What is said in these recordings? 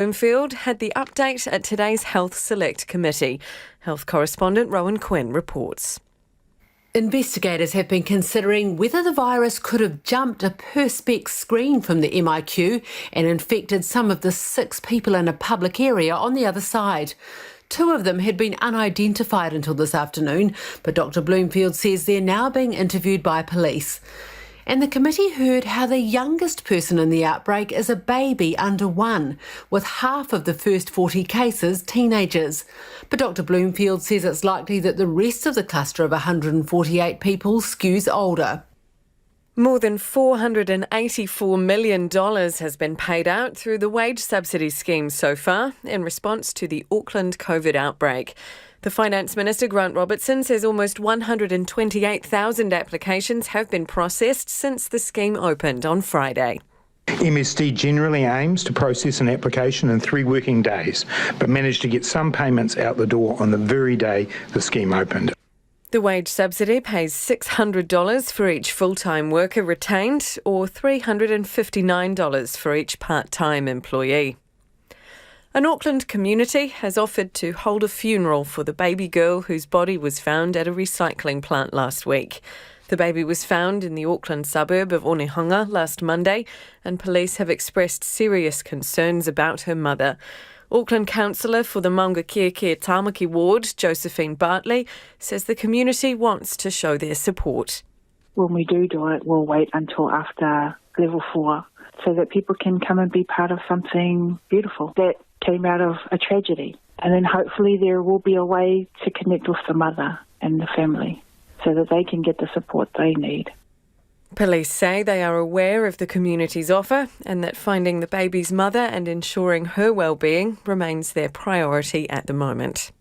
Bloomfield had the update at today's Health Select Committee. Health correspondent Rowan Quinn reports. Investigators have been considering whether the virus could have jumped a Perspex screen from the MIQ and infected some of the 6 people in a public area on the other side. 2 of them had been unidentified until this afternoon, but Dr Bloomfield says they're now being interviewed by police. And the committee heard how the youngest person in the outbreak is a baby under 1, with half of the first 40 cases teenagers. But Dr Bloomfield says it's likely that the rest of the cluster of 148 people skews older. More than $484 million has been paid out through the wage subsidy scheme so far in response to the Auckland COVID outbreak. The Finance Minister, Grant Robertson, says almost 128,000 applications have been processed since the scheme opened on Friday. MSD generally aims to process an application in 3 working days, but managed to get some payments out the door on the very day the scheme opened. The wage subsidy pays $600 for each full-time worker retained or $359 for each part-time employee. An Auckland community has offered to hold a funeral for the baby girl whose body was found at a recycling plant last week. The baby was found in the Auckland suburb of Onehunga last Monday, and police have expressed serious concerns about her mother. Auckland councillor for the Maungakiekie Tamaki ward, Josephine Bartley, says the community wants to show their support. When we do it, we'll wait until after level 4 so that people can come and be part of something beautiful that came out of a tragedy. And then hopefully there will be a way to connect with the mother and the family so that they can get the support they need. Police say they are aware of the community's offer and that finding the baby's mother and ensuring her well-being remains their priority at the moment.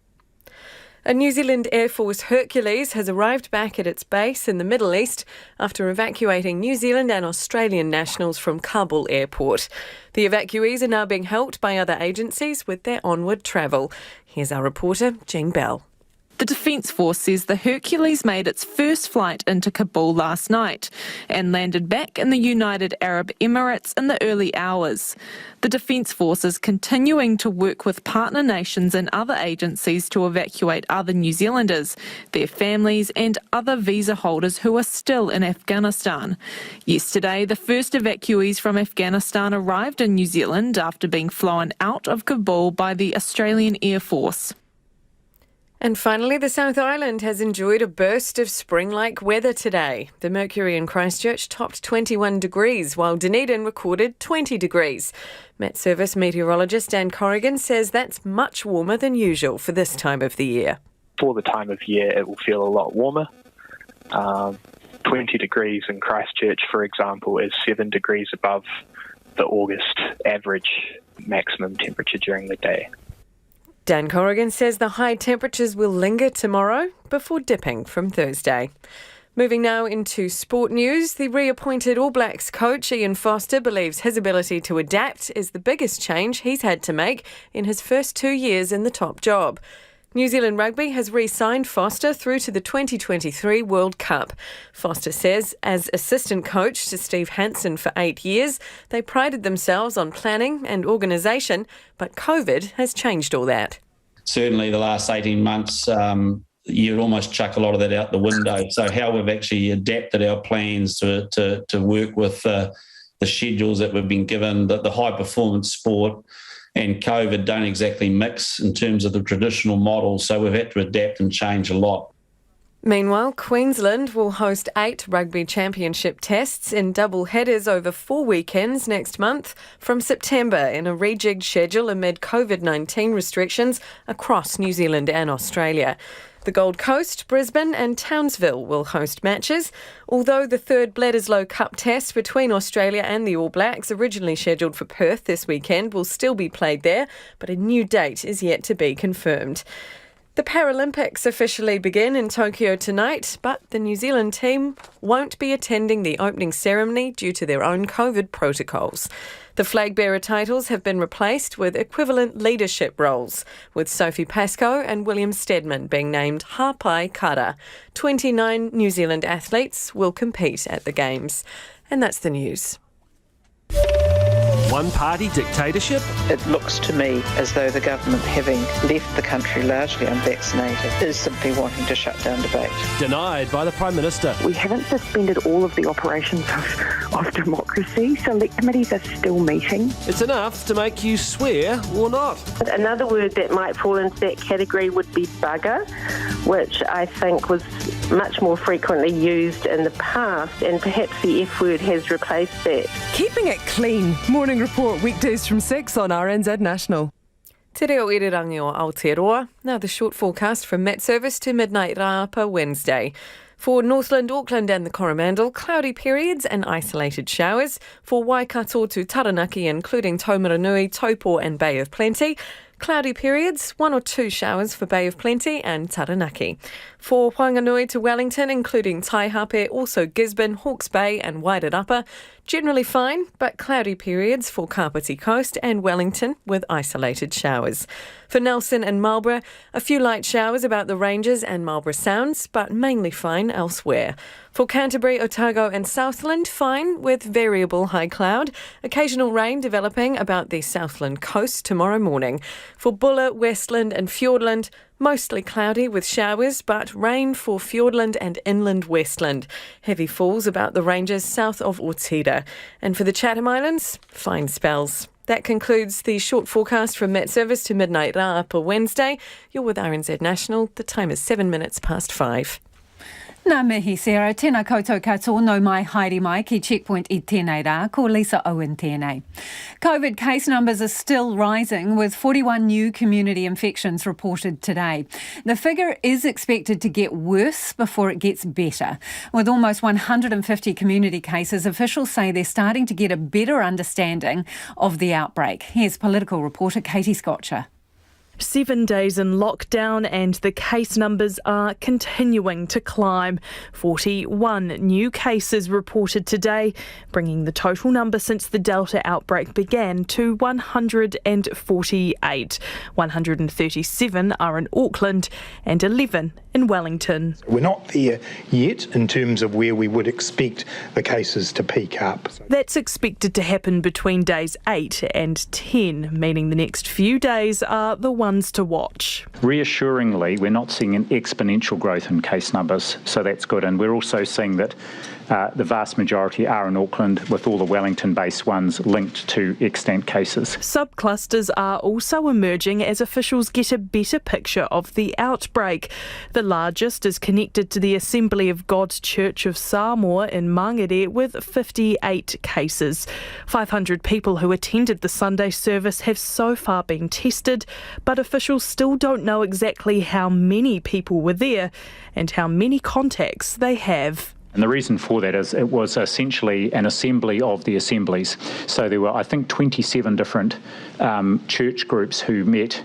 A New Zealand Air Force Hercules has arrived back at its base in the Middle East after evacuating New Zealand and Australian nationals from Kabul airport. The evacuees are now being helped by other agencies with their onward travel. Here's our reporter, Jean Bell. The Defence Force says the Hercules made its first flight into Kabul last night and landed back in the United Arab Emirates in the early hours. The Defence Force is continuing to work with partner nations and other agencies to evacuate other New Zealanders, their families and other visa holders who are still in Afghanistan. Yesterday, the first evacuees from Afghanistan arrived in New Zealand after being flown out of Kabul by the Australian Air Force. And finally, the South Island has enjoyed a burst of spring-like weather today. The mercury in Christchurch topped 21 degrees, while Dunedin recorded 20 degrees. Met Service meteorologist Dan Corrigan says that's much warmer than usual for this time of the year. For the time of year, it will feel a lot warmer. 20 degrees in Christchurch, for example, is 7 degrees above the August average maximum temperature during the day. Dan Corrigan says the high temperatures will linger tomorrow before dipping from Thursday. Moving now into sport news, the reappointed All Blacks coach Ian Foster believes his ability to adapt is the biggest change he's had to make in his first 2 years in the top job. New Zealand Rugby has re-signed Foster through to the 2023 World Cup. Foster says, as assistant coach to Steve Hansen for 8 years, they prided themselves on planning and organisation, but COVID has changed all that. Certainly the last 18 months, you'd almost chuck a lot of that out the window. So how we've actually adapted our plans to work with the schedules that we've been given, the high-performance sport and COVID don't exactly mix in terms of the traditional model, so we've had to adapt and change a lot. Meanwhile, Queensland will host 8 rugby championship tests in double headers over 4 weekends next month from September in a rejigged schedule amid COVID-19 restrictions across New Zealand and Australia. The Gold Coast, Brisbane and Townsville will host matches, although the third Bledisloe Cup test between Australia and the All Blacks, originally scheduled for Perth this weekend, will still be played there, but a new date is yet to be confirmed. The Paralympics officially begin in Tokyo tonight, but the New Zealand team won't be attending the opening ceremony due to their own COVID protocols. The flag bearer titles have been replaced with equivalent leadership roles, with Sophie Pascoe and William Steadman being named Hapai Kara. 29 New Zealand athletes will compete at the Games. And that's the news. one-party dictatorship? It looks to me as though the government, having left the country largely unvaccinated, is simply wanting to shut down debate. Denied by the Prime Minister. We haven't suspended all of the operations of democracy. Select committees are still meeting. It's enough to make you swear or not. Another word that might fall into that category would be bugger, which I think was much more frequently used in the past, and perhaps the F word has replaced that. Keeping it clean. Morning Report weekdays from 6 on RNZ National. Te reo irirangi o Aotearoa. Now the short forecast from Met Service to midnight rāpa Wednesday. For Northland, Auckland and the Coromandel, cloudy periods and isolated showers. For Waikato to Taranaki, including Taumaranui, Taupo and Bay of Plenty, cloudy periods, 1 or 2 showers for Bay of Plenty and Taranaki. For Whanganui to Wellington, including Taihape, also Gisborne, Hawke's Bay and Wairarapa, generally fine, but cloudy periods for Kapiti Coast and Wellington with isolated showers. For Nelson and Marlborough, a few light showers about the ranges and Marlborough Sounds, but mainly fine elsewhere. For Canterbury, Otago and Southland, fine with variable high cloud. Occasional rain developing about the Southland coast tomorrow morning. For Buller, Westland and Fiordland, mostly cloudy with showers, but rain for Fiordland and inland Westland. Heavy falls about the ranges south of Ortida. And for the Chatham Islands, fine spells. That concludes the short forecast from Met Service to midnight rāpa Wednesday. You're with RNZ National. The time is 7 minutes past 5. Nā mihi, Sarah. Tēnā koutou katoa, no mai haere mai ki Checkpoint I tēnei rā, ko Lisa Owen tēnei. COVID case numbers are still rising, with 41 new community infections reported today. The figure is expected to get worse before it gets better. With almost 150 community cases, officials say they're starting to get a better understanding of the outbreak. Here's political reporter Katie Scotcher. 7 days in lockdown and the case numbers are continuing to climb. 41 new cases reported today, bringing the total number since the Delta outbreak began to 148. 137 are in Auckland and 11 in Wellington. We're not there yet in terms of where we would expect the cases to peak up. That's expected to happen between days 8 and 10, meaning the next few days are the ones to watch. Reassuringly, we're not seeing an exponential growth in case numbers, so that's good. And we're also seeing that the vast majority are in Auckland, with all the Wellington-based ones linked to extant cases. Subclusters are also emerging as officials get a better picture of the outbreak. The largest is connected to the Assembly of God's Church of Samoa in Mangere with 58 cases. 500 people who attended the Sunday service have so far been tested, but officials still don't know exactly how many people were there and how many contacts they have. And the reason for that is it was essentially an assembly of the assemblies. So there were, I think, 27 different church groups who met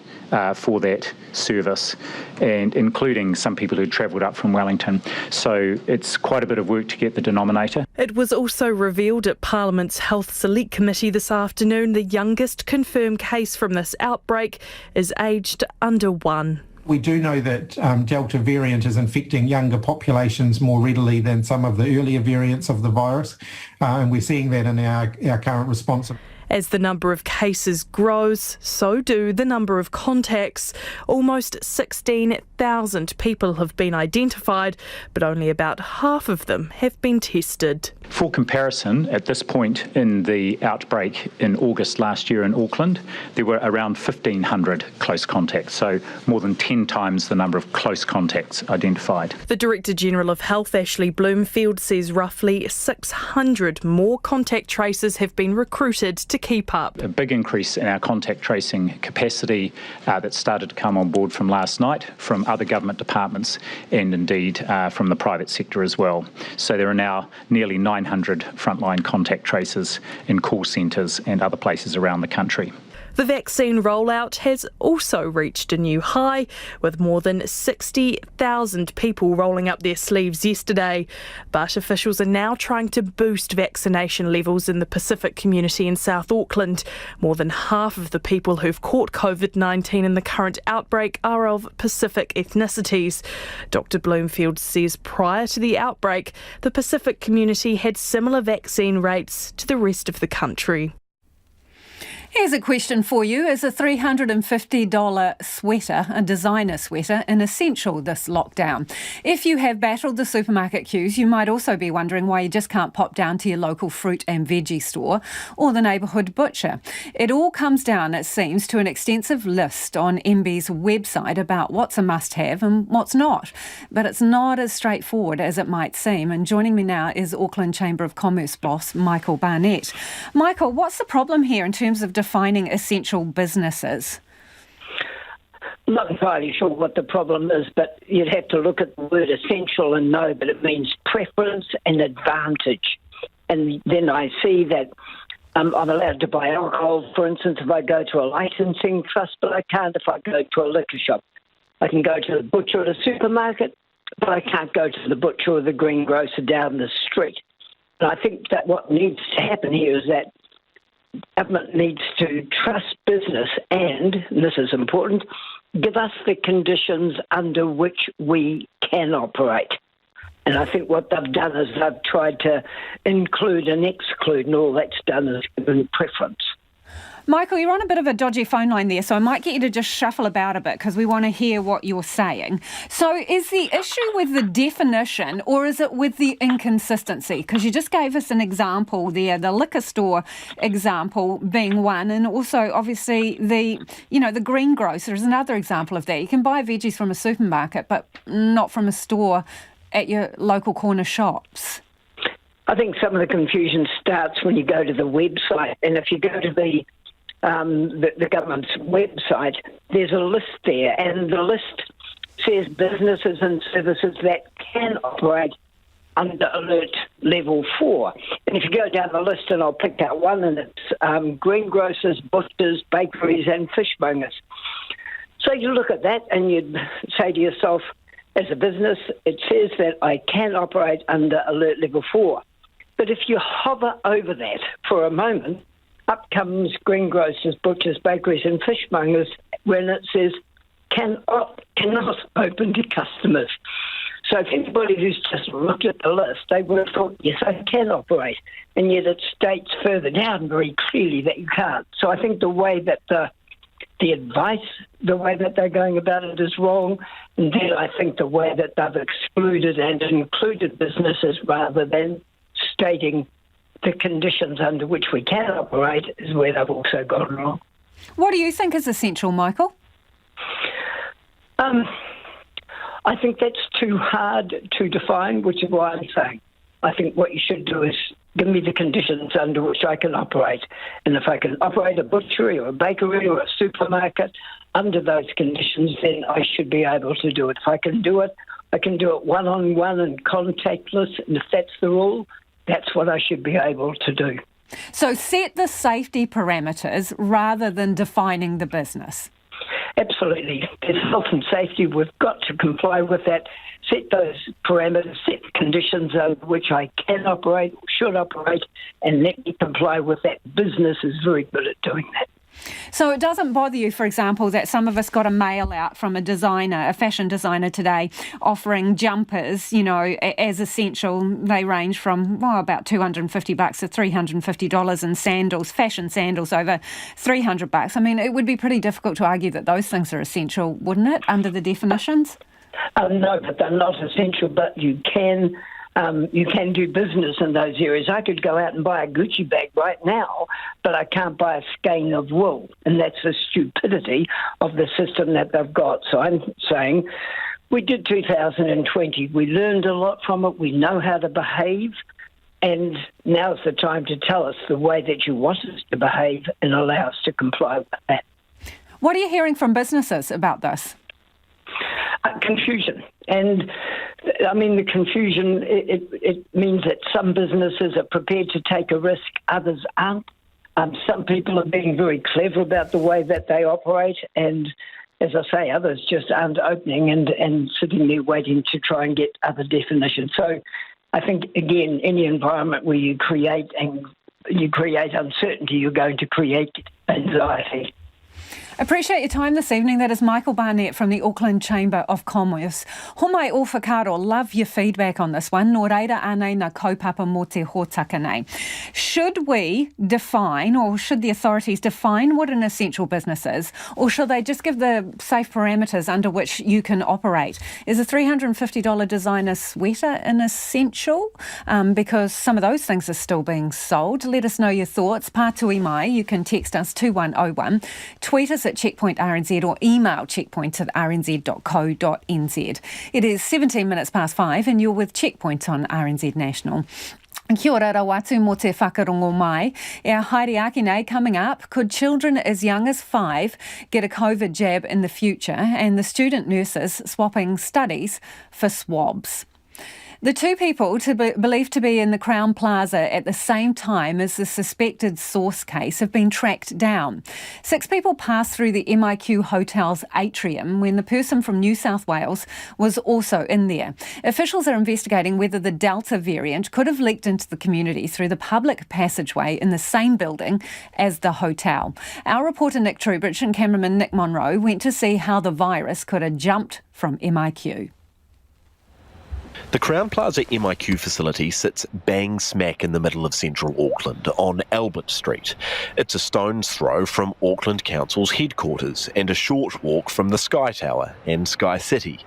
for that service, and including some people who travelled up from Wellington. So it's quite a bit of work to get the denominator. It was also revealed at Parliament's Health Select Committee this afternoon the youngest confirmed case from this outbreak is aged under 1. We do know that Delta variant is infecting younger populations more readily than some of the earlier variants of the virus, and we're seeing that in our current response. As the number of cases grows, so do the number of contacts. Almost 16,000 people have been identified, but only about half of them have been tested. For comparison, at this point in the outbreak in August last year in Auckland, there were around 1,500 close contacts, so more than 10 times the number of close contacts identified. The Director General of Health, Ashley Bloomfield, says roughly 600 more contact tracers have been recruited to keep up. A big increase in our contact tracing capacity that started to come on board from last night from other government departments and indeed from the private sector as well. So there are now nearly 900 frontline contact tracers in call centres and other places around the country. The vaccine rollout has also reached a new high, with more than 60,000 people rolling up their sleeves yesterday. But officials are now trying to boost vaccination levels in the Pacific community in South Auckland. More than half of the people who've caught COVID-19 in the current outbreak are of Pacific ethnicities. Dr. Bloomfield says prior to the outbreak, the Pacific community had similar vaccine rates to the rest of the country. Here's a question for you. Is a $350 sweater, a designer sweater, an essential this lockdown? If you have battled the supermarket queues, you might also be wondering why you just can't pop down to your local fruit and veggie store or the neighbourhood butcher. It all comes down, it seems, to an extensive list on MB's website about what's a must-have and what's not. But it's not as straightforward as it might seem. And joining me now is Auckland Chamber of Commerce boss Michael Barnett. Michael, what's the problem here in terms of defining essential businesses? I'm not entirely sure what the problem is, but you'd have to look at the word essential and know that it means preference and advantage. And then I see that I'm allowed to buy alcohol, for instance, if I go to a licensing trust, but I can't if I go to a liquor shop. I can go to the butcher at a supermarket, but I can't go to the butcher or the greengrocer down the street. And I think that what needs to happen here is that government needs to trust business and this is important, give us the conditions under which we can operate. And I think what they've done is they've tried to include and exclude, and all that's done is given preference. Michael, you're on a bit of a dodgy phone line there, so I might get you to just shuffle about a bit because we want to hear what you're saying. So is the issue with the definition or is it with the inconsistency? Because you just gave us an example there, the liquor store example being one, and also obviously the greengrocer is another example of that. You can buy veggies from a supermarket, but not from a store at your local corner shops. I think some of the confusion starts when you go to the website, and if you go to the government's website, there's a list there, and the list says businesses and services that can operate under alert level 4. And if you go down the list, and I'll pick out one, and it's greengrocers, butchers, bakeries and fishmongers. So you look at that and you'd say to yourself, as a business, it says that I can operate under alert level 4. But if you hover over that for a moment, up comes greengrocers, butchers, bakeries and fishmongers when it says cannot open to customers. So if anybody who's just looked at the list, they would have thought, yes, I can operate. And yet it states further down very clearly that you can't. So I think the way that the advice, the way that they're going about it is wrong. And then I think the way that they've excluded and included businesses rather than stating the conditions under which we can operate is where they've also gone wrong. What do you think is essential, Michael? I think that's too hard to define, which is why I'm saying I think what you should do is give me the conditions under which I can operate. And if I can operate a butchery or a bakery or a supermarket under those conditions, then I should be able to do it. If I can do it, I can do it one-on-one and contactless, and if that's the rule, that's what I should be able to do. So set the safety parameters rather than defining the business. Absolutely. There's health and safety. We've got to comply with that. Set those parameters, set the conditions under which I can operate or should operate, and let me comply with that. Business is very good at doing that. So it doesn't bother you, for example, that some of us got a mail out from a designer, a fashion designer today, offering jumpers, as essential. They range from about $250 to $350, and sandals, fashion sandals, over $300. I mean, it would be pretty difficult to argue that those things are essential, wouldn't it, under the definitions? No, but they're not essential. But you can do business in those areas. I could go out and buy a Gucci bag right now, but I can't buy a skein of wool. And that's the stupidity of the system that they've got. So I'm saying we did 2020. We learned a lot from it. We know how to behave. And now's the time to tell us the way that you want us to behave and allow us to comply with that. What are you hearing from businesses about this? Confusion. And I mean, the confusion, it means that some businesses are prepared to take a risk, others aren't. Some people are being very clever about the way that they operate, and as I say, others just aren't opening and sitting there waiting to try and get other definitions. So I think, again, any environment where you create uncertainty, you're going to create anxiety. Appreciate your time this evening. That is Michael Barnett from the Auckland Chamber of Commerce. Homai o whakaro, love your feedback on this one. Nō reira anei na kaupapa mō te hōtaka nei. Should we define, or should the authorities define what an essential business is, or should they just give the safe parameters under which you can operate? Is a $350 designer sweater an essential? Because some of those things are still being sold. Let us know your thoughts. Pātui mai, you can text us 2101, tweet us at Checkpoint RNZ or email checkpoint@rnz.co.nz. It is 17 minutes past 5 and you're with Checkpoint on RNZ National. Kia ora rawatu mō te whakarongo mai. E a haere ake nei coming up. Could children as young as 5 get a COVID jab in the future? And the student nurses swapping studies for swabs. The two people believed to be in the Crown Plaza at the same time as the suspected source case have been tracked down. 6 people passed through the MIQ Hotel's atrium when the person from New South Wales was also in there. Officials are investigating whether the Delta variant could have leaked into the community through the public passageway in the same building as the hotel. Our reporter Nick Trubridge and cameraman Nick Monroe went to see how the virus could have jumped from MIQ. The Crown Plaza MIQ facility sits bang smack in the middle of central Auckland on Albert Street. It's a stone's throw from Auckland Council's headquarters and a short walk from the Sky Tower and Sky City.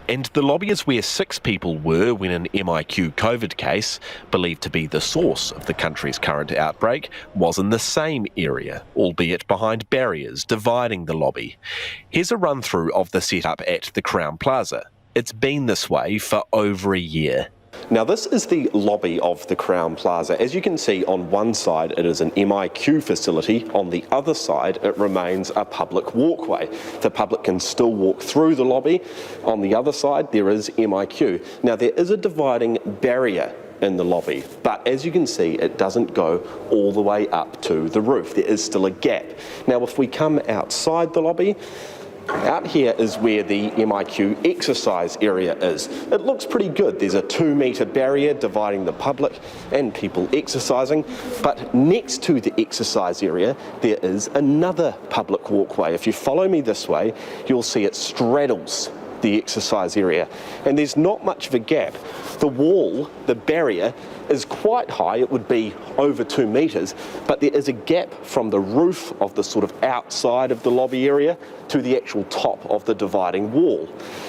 And the lobby is where 6 people were when an MIQ COVID case, believed to be the source of the country's current outbreak, was in the same area, albeit behind barriers dividing the lobby. Here's a run-through of the setup at the Crown Plaza. It's been this way for over a year. Now this is the lobby of the Crown Plaza. As you can see, on one side it is an MIQ facility, on the other side it remains a public walkway. The public can still walk through the lobby. On the other side there is MIQ. Now there is a dividing barrier in the lobby, but as you can see it doesn't go all the way up to the roof. There is still a gap. Now if we come outside the lobby, out here is where the MIQ exercise area is. It looks pretty good. There's a 2-metre barrier dividing the public and people exercising, but next to the exercise area there is another public walkway. If you follow me this way, you'll see it straddles the exercise area, and there's not much of a gap. The wall, the barrier, is quite high. It would be over 2 metres, but there is a gap from the roof of the sort of outside of the lobby area to the actual top of the dividing wall.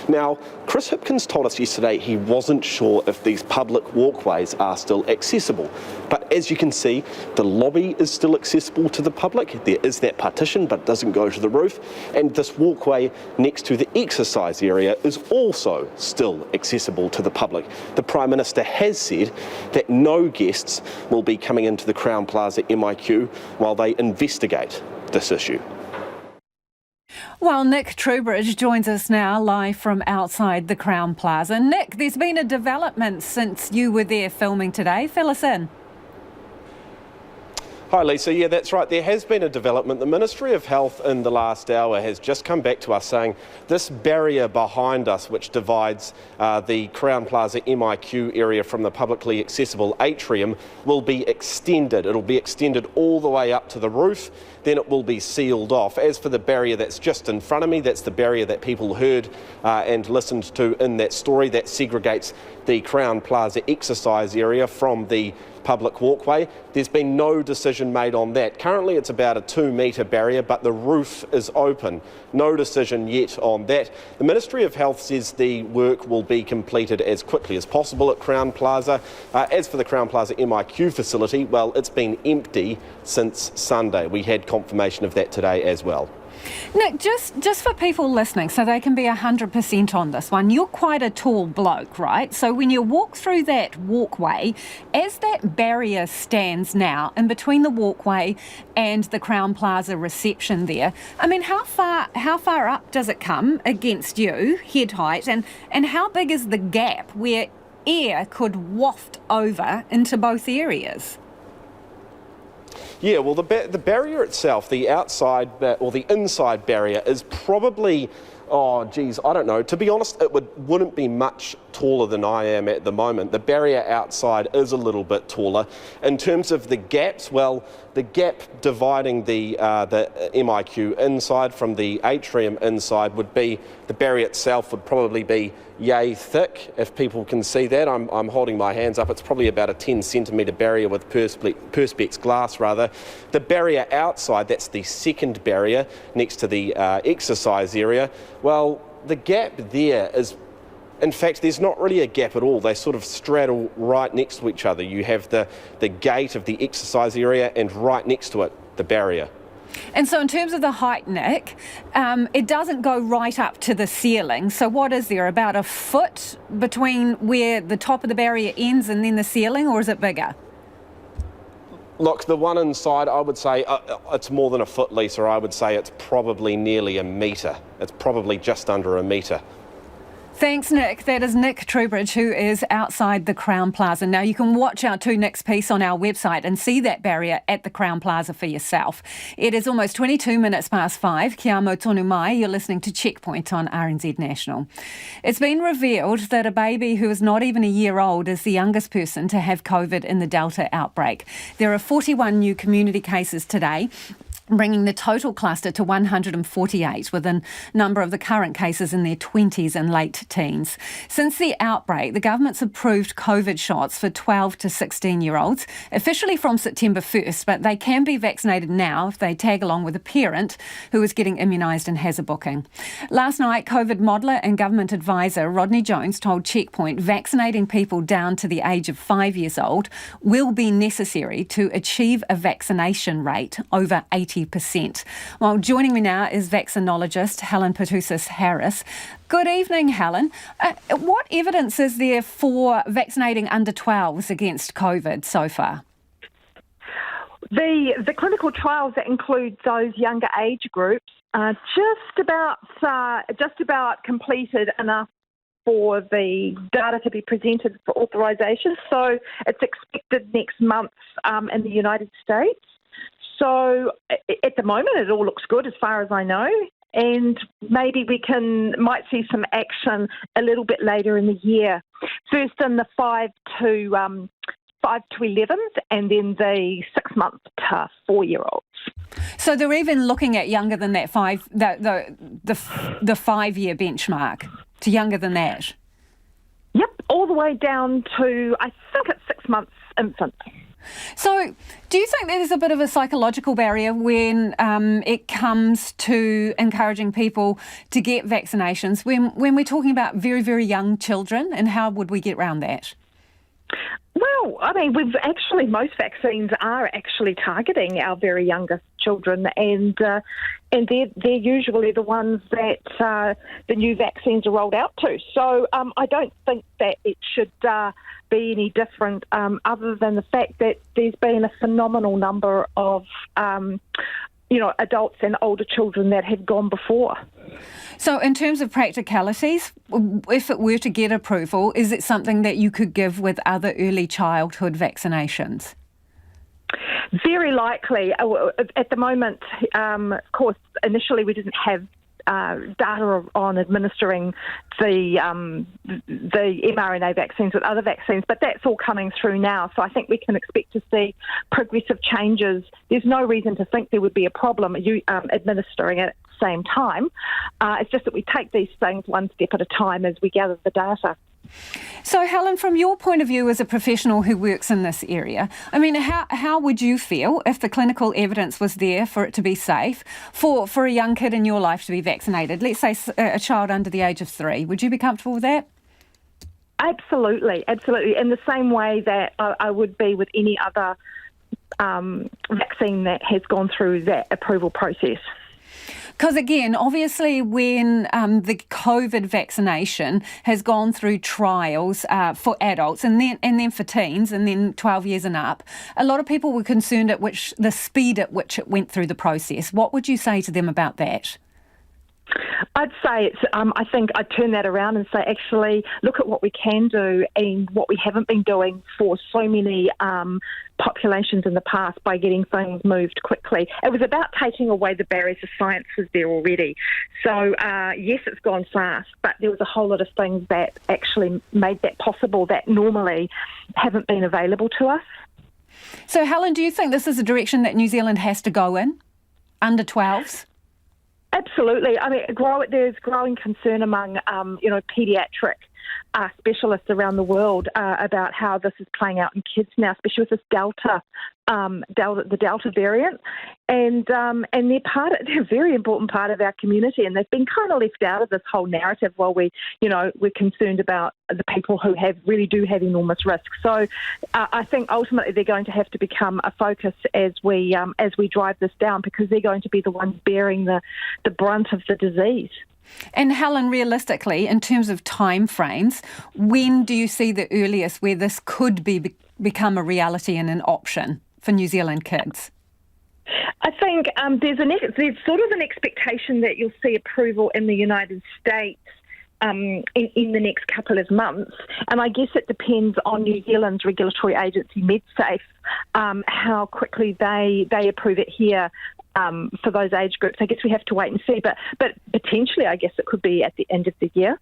Now, Chris Hipkins told us yesterday he wasn't sure if these public walkways are still accessible, but as you can see, the lobby is still accessible to the public. There is that partition, but it doesn't go to the roof, and this walkway next to the exercise area is also still accessible to the public. The Prime Minister has said that no guests will be coming into the Crown Plaza MIQ while they investigate this issue. Well, Nick Trubridge joins us now live from outside the Crown Plaza. Nick, there's been a development since you were there filming today. Fill us in. Hi Lisa, yeah that's right, there has been a development. The Ministry of Health in the last hour has just come back to us saying this barrier behind us which divides the Crown Plaza MIQ area from the publicly accessible atrium will be extended. It'll be extended all the way up to the roof, then it will be sealed off. As for the barrier that's just in front of me, that's the barrier that people heard and listened to in that story that segregates the Crown Plaza exercise area from the public walkway. There's been no decision made on that. Currently it's about a 2-metre barrier, but the roof is open. No decision yet on that. The Ministry of Health says the work will be completed as quickly as possible at Crown Plaza. As for the Crown Plaza MIQ facility, well, it's been empty since Sunday. We had confirmation of that today as well. Nick, just for people listening, so they can be 100% on this one, you're quite a tall bloke, right? So when you walk through that walkway, as that barrier stands now in between the walkway and the Crown Plaza reception there, I mean, how far up does it come against you, head height, and how big is the gap where air could waft over into both areas? Yeah, well, the barrier itself, the outside or the inside barrier, is probably Oh, geez, I don't know. To be honest, it wouldn't be much taller than I am at the moment. The barrier outside is a little bit taller. In terms of the gaps, well, the gap dividing the MIQ inside from the atrium inside would be, the barrier itself would probably be yay thick, if people can see that. I'm holding my hands up. It's probably about a 10 centimetre barrier with perspex glass rather. The barrier outside, that's the second barrier next to the exercise area, well, the gap there is, in fact, there's not really a gap at all. They sort of straddle right next to each other. You have the gate of the exercise area and right next to it, the barrier. And so in terms of the height, Nick, it doesn't go right up to the ceiling. So what is there, about a foot between where the top of the barrier ends and then the ceiling, or is it bigger? Look, the one inside, I would say it's more than a foot, Lisa. I would say it's probably nearly a metre. It's probably just under a metre. Thanks, Nick. That is Nick Trubridge, who is outside the Crown Plaza. Now, you can watch our 2 Nick's piece on our website and see that barrier at the Crown Plaza for yourself. It is almost 22 minutes past 5. Kia mau tonu mai. You're listening to Checkpoint on RNZ National. It's been revealed that a baby who is not even a year old is the youngest person to have COVID in the Delta outbreak. There are 41 new community cases today, bringing the total cluster to 148, with a number of the current cases in their 20s and late teens. Since the outbreak, the government's approved COVID shots for 12 to 16-year-olds, officially from September 1st, but they can be vaccinated now if they tag along with a parent who is getting immunised and has a booking. Last night, COVID modeller and government advisor Rodney Jones told Checkpoint vaccinating people down to the age of 5 years old will be necessary to achieve a vaccination rate over 80%. Well, joining me now is vaccinologist Helen Petousis Harris. Good evening, Helen. What evidence is there for vaccinating under 12s against COVID so far? The clinical trials that include those younger age groups are just about completed enough for the data to be presented for authorisation. So it's expected next month in the United States. So at the moment, it all looks good as far as I know, and maybe we might see some action a little bit later in the year. First in the 5 to 11s, and then the 6-month to 4-year-olds. So they're even looking at younger than that the 5-year benchmark, to younger than that. Yep, all the way down to, I think it's 6 months infant. So do you think there's a bit of a psychological barrier when it comes to encouraging people to get vaccinations when we're talking about very, very young children, and how would we get around that? Well, I mean, most vaccines are actually targeting our very youngest children, and they're usually the ones that the new vaccines are rolled out to. So I don't think that it should be any different, other than the fact that there's been a phenomenal number of adults and older children that have gone before. So in terms of practicalities, if it were to get approval, is it something that you could give with other early childhood vaccinations? Very likely. At the moment, of course, initially we didn't have data on administering the mRNA vaccines with other vaccines, but that's all coming through now. So I think we can expect to see progressive changes. There's no reason to think there would be a problem administering it at the same time. It's just that we take these things one step at a time as we gather the data. So, Helen, from your point of view as a professional who works in this area, I mean, how would you feel if the clinical evidence was there for it to be safe for a young kid in your life to be vaccinated? Let's say a child under the age of 3. Would you be comfortable with that? Absolutely. In the same way that I would be with any other vaccine that has gone through that approval process. Because again, obviously when the COVID vaccination has gone through trials for adults and then for teens and then 12 years and up, a lot of people were concerned at the speed at which it went through the process. What would you say to them about that? I'd say it's. I think I'd turn that around and say, actually, look at what we can do and what we haven't been doing for so many populations in the past by getting things moved quickly. It was about taking away the barriers. The science was there already. So, yes, it's gone fast, but there was a whole lot of things that actually made that possible that normally haven't been available to us. So, Helen, do you think this is a direction that New Zealand has to go in, under 12s? Absolutely. I mean, there's growing concern among, paediatric specialists around the world about how this is playing out in kids now, especially with this the Delta variant, and they're a very important part of our community, and they've been kind of left out of this whole narrative while we're concerned about the people who really do have enormous risk. So I think ultimately they're going to have to become a focus as we drive this down, because they're going to be the ones bearing the brunt of the disease. And Helen, realistically, in terms of time frames, when do you see the earliest where this could become a reality and an option for New Zealand kids? I think there's sort of an expectation that you'll see approval in the United States in the next couple of months, and I guess it depends on New Zealand's regulatory agency, MedSafe, how quickly they approve it here. For those age groups, I guess we have to wait and see, but potentially I guess it could be at the end of the year.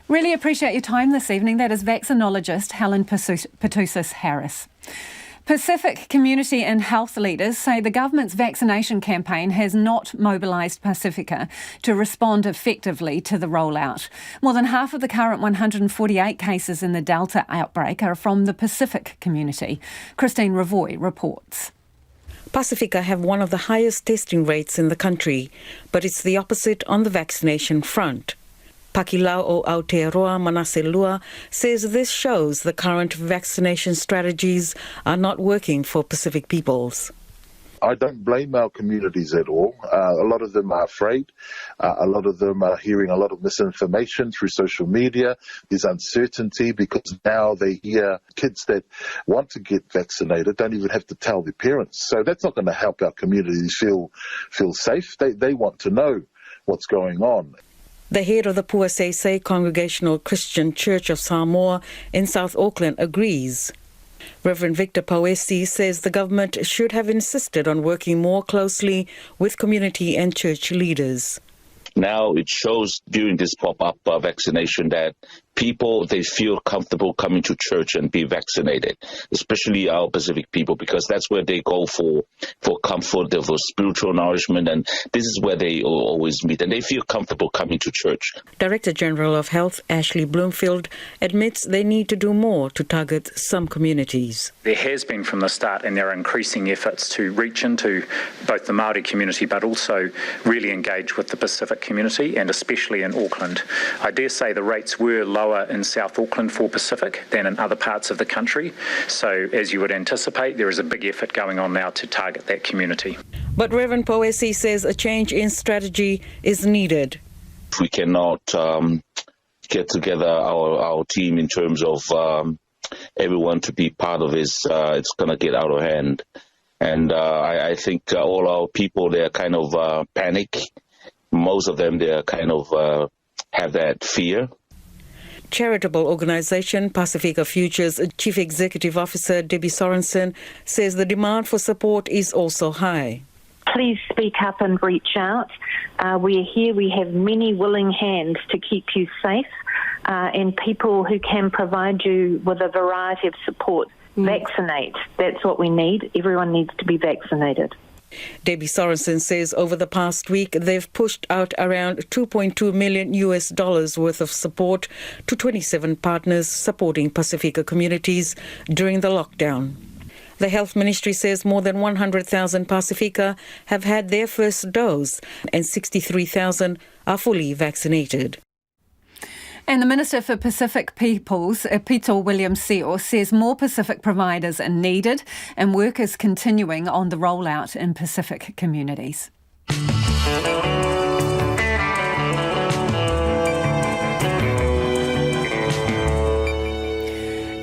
Really appreciate your time this evening. That is vaccinologist Helen Petousis Harris. Pacific community and health leaders say the government's vaccination campaign has not mobilised Pacifica to respond effectively to the rollout. More than half of the current 148 cases in the Delta outbreak are from the Pacific community. Christine Ravoy reports. Pacifica have one of the highest testing rates in the country, but it's the opposite on the vaccination front. Pakilau o Aotearoa Manaselua says this shows the current vaccination strategies are not working for Pacific peoples. I don't blame our communities at all. A lot of them are afraid. A lot of them are hearing a lot of misinformation through social media. There's uncertainty because now they hear kids that want to get vaccinated don't even have to tell their parents. So that's not going to help our communities feel safe. They want to know what's going on. The head of the Puasese Congregational Christian Church of Samoa in South Auckland agrees. Reverend Victor Pauesi says the government should have insisted on working more closely with community and church leaders. Now it shows during this pop-up vaccination that people, they feel comfortable coming to church and be vaccinated, especially our Pacific people, because that's where they go for comfort, for spiritual nourishment, and this is where they always meet, and they feel comfortable coming to church. Director General of Health Ashley Bloomfield admits they need to do more to target some communities. There has been from the start, and there are increasing efforts to reach into both the Māori community but also really engage with the Pacific community, and especially in Auckland. I dare say the rates were lower in South Auckland for Pacific than in other parts of the country. So as you would anticipate, there is a big effort going on now to target that community. But Reverend Pauesi says a change in strategy is needed. If we cannot get together our team in terms of everyone to be part of this, it's going to get out of hand. And I think all our people, they're kind of panic. Most of them, they're kind of have that fear. Charitable organisation Pacifica Futures Chief Executive Officer Debbie Sorensen says the demand for support is also high. Please speak up and reach out. We're here. We have many willing hands to keep you safe and people who can provide you with a variety of support. Vaccinate. That's what we need. Everyone needs to be vaccinated. Debbie Sorensen says over the past week they've pushed out around $2.2 million worth of support to 27 partners supporting Pacifica communities during the lockdown. The Health Ministry says more than 100,000 Pacifica have had their first dose and 63,000 are fully vaccinated. And the Minister for Pacific Peoples, Peter Williams-Seal, says more Pacific providers are needed and work is continuing on the rollout in Pacific communities.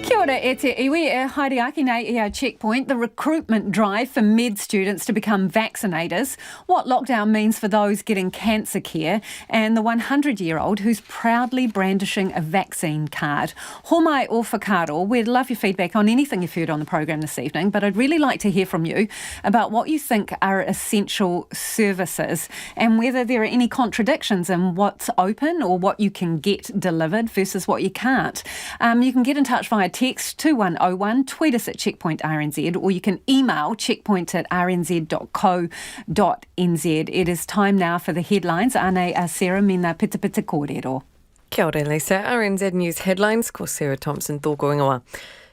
Kia ora, e te iwi e haere aki nei I our checkpoint, the recruitment drive for med students to become vaccinators, what lockdown means for those getting cancer care, and the 100-year-old who's proudly brandishing a vaccine card. Homai o whakaro, we'd love your feedback on anything you've heard on the program this evening, but I'd really like to hear from you about what you think are essential services and whether there are any contradictions in what's open or what you can get delivered versus what you can't. You can get in touch via text 2101, tweet us at Checkpoint RNZ, or you can email checkpoint@rnz.co.nz. It is time now for the headlines. Ane a Sarah mina pita pita kōrero. Kia ora, Lisa. RNZ News headlines. Ko Sarah Thompson tōko ingoa.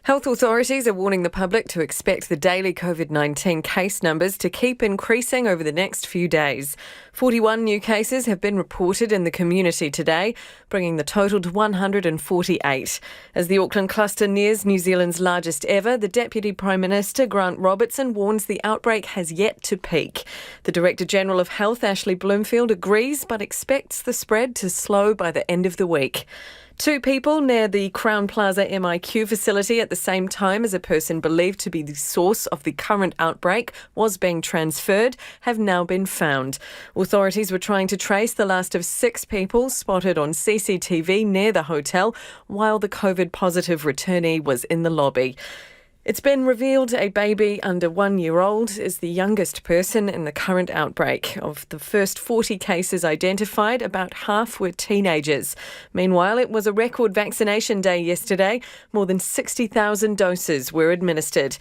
Health authorities are warning the public to expect the daily COVID-19 case numbers to keep increasing over the next few days. 41 new cases have been reported in the community today, bringing the total to 148. As the Auckland cluster nears New Zealand's largest ever, the Deputy Prime Minister Grant Robertson warns the outbreak has yet to peak. The Director General of Health, Ashley Bloomfield, agrees but expects the spread to slow by the end of the week. 2 people near the Crown Plaza MIQ facility at the same time as a person believed to be the source of the current outbreak was being transferred have now been found. Authorities were trying to trace the last of 6 people spotted on CCTV near the hotel while the COVID-positive returnee was in the lobby. It's been revealed a baby under 1-year-old is the youngest person in the current outbreak. Of the first 40 cases identified, about half were teenagers. Meanwhile, it was a record vaccination day yesterday. More than 60,000 doses were administered.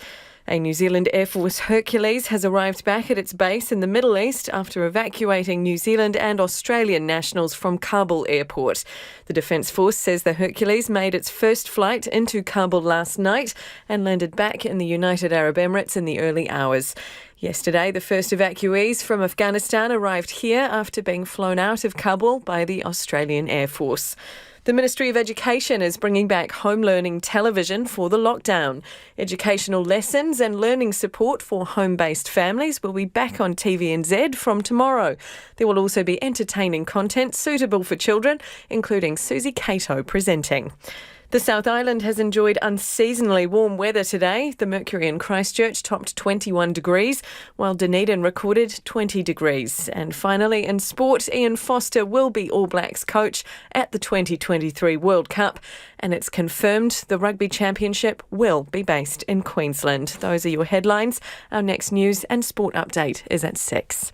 A New Zealand Air Force Hercules has arrived back at its base in the Middle East after evacuating New Zealand and Australian nationals from Kabul airport. The Defence Force says the Hercules made its first flight into Kabul last night and landed back in the United Arab Emirates in the early hours. Yesterday, the first evacuees from Afghanistan arrived here after being flown out of Kabul by the Australian Air Force. The Ministry of Education is bringing back home learning television for the lockdown. Educational lessons and learning support for home-based families will be back on TVNZ from tomorrow. There will also be entertaining content suitable for children, including Susie Cato presenting. The South Island has enjoyed unseasonably warm weather today. The mercury in Christchurch topped 21 degrees, while Dunedin recorded 20 degrees. And finally, in sport, Ian Foster will be All Blacks coach at the 2023 World Cup. And it's confirmed the Rugby Championship will be based in Queensland. Those are your headlines. Our next news and sport update is at 6.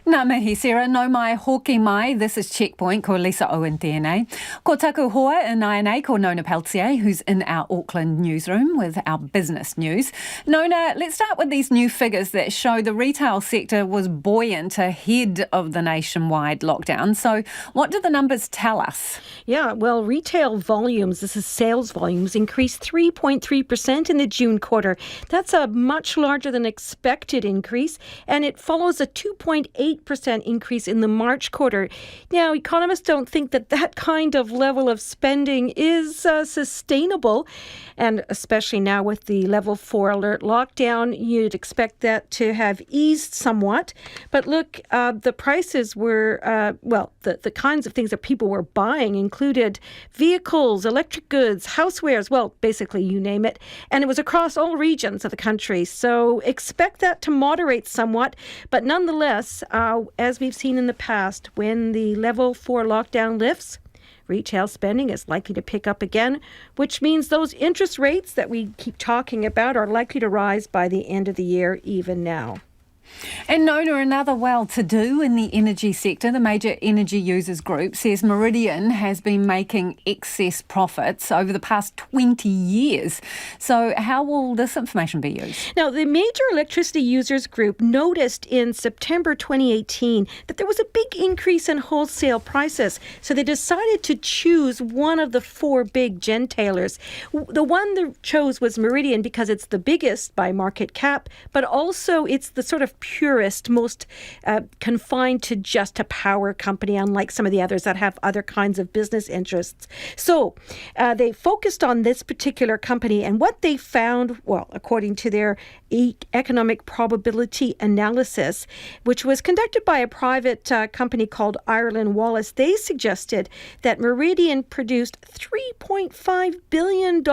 Nā mihi, Sarah, no mai hoki mai. This is Checkpoint, ko Lisa Owen tēnei. Ko taku hoa in INA, ko Nona Peltier, who's in our Auckland newsroom with our business news. Nona, let's start with these new figures that show the retail sector was buoyant ahead of the nationwide lockdown. So what do the numbers tell us? Yeah, well, retail volumes, this is sales volumes, increased 3.3% in the June quarter. That's a much larger than expected increase, and it follows a 2.8% increase in the March quarter. Now, economists don't think that that kind of level of spending is sustainable, and especially now with the level 4 alert lockdown, you'd expect that to have eased somewhat. But look, the prices were, the kinds of things that people were buying included vehicles, electric goods, housewares, well, basically you name it, and it was across all regions of the country. So expect that to moderate somewhat, but nonetheless, as we've seen in the past, when the level 4 lockdown lifts, retail spending is likely to pick up again, which means those interest rates that we keep talking about are likely to rise by the end of the year, even now. And Nona, another well-to-do in the energy sector, the major energy users group, says Meridian has been making excess profits over the past 20 years. So how will this information be used? Now, the major electricity users group noticed in September 2018 that there was a big increase in wholesale prices. So they decided to choose one of the 4 big gentailers. The one they chose was Meridian because it's the biggest by market cap, but also it's the sort of of purist, most confined to just a power company, unlike some of the others that have other kinds of business interests. So they focused on this particular company, and what they found, well, according to their economic probability analysis, which was conducted by a private company called Ireland Wallace, they suggested that Meridian produced $3.5 billion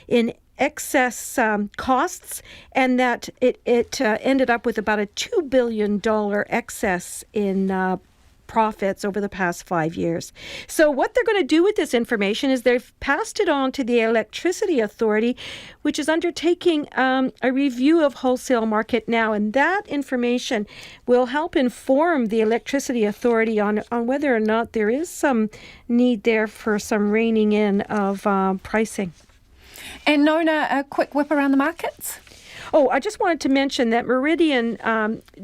in excess costs, and that it ended up with about a $2 billion excess in profits over the past 5 years. So what they're going to do with this information is they've passed it on to the Electricity Authority, which is undertaking a review of wholesale market now, and that information will help inform the Electricity Authority on whether or not there is some need there for some reining in of pricing. And Nona, a quick whip around the markets? Oh, I just wanted to mention that Meridian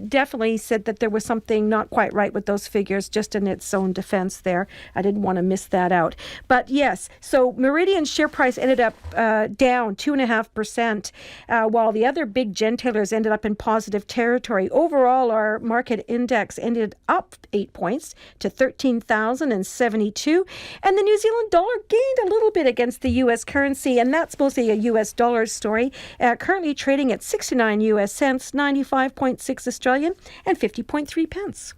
definitely said that there was something not quite right with those figures, just in its own defense there. I didn't want to miss that out. But yes, so Meridian's share price ended up down 2.5%, while the other big gentailers ended up in positive territory. Overall, our market index ended up 8 points to 13,072. And the New Zealand dollar gained a little bit against the U.S. currency, and that's mostly a U.S. dollar story, currently trading at 69 US cents, 95.6 Australian, and 50.3 pence.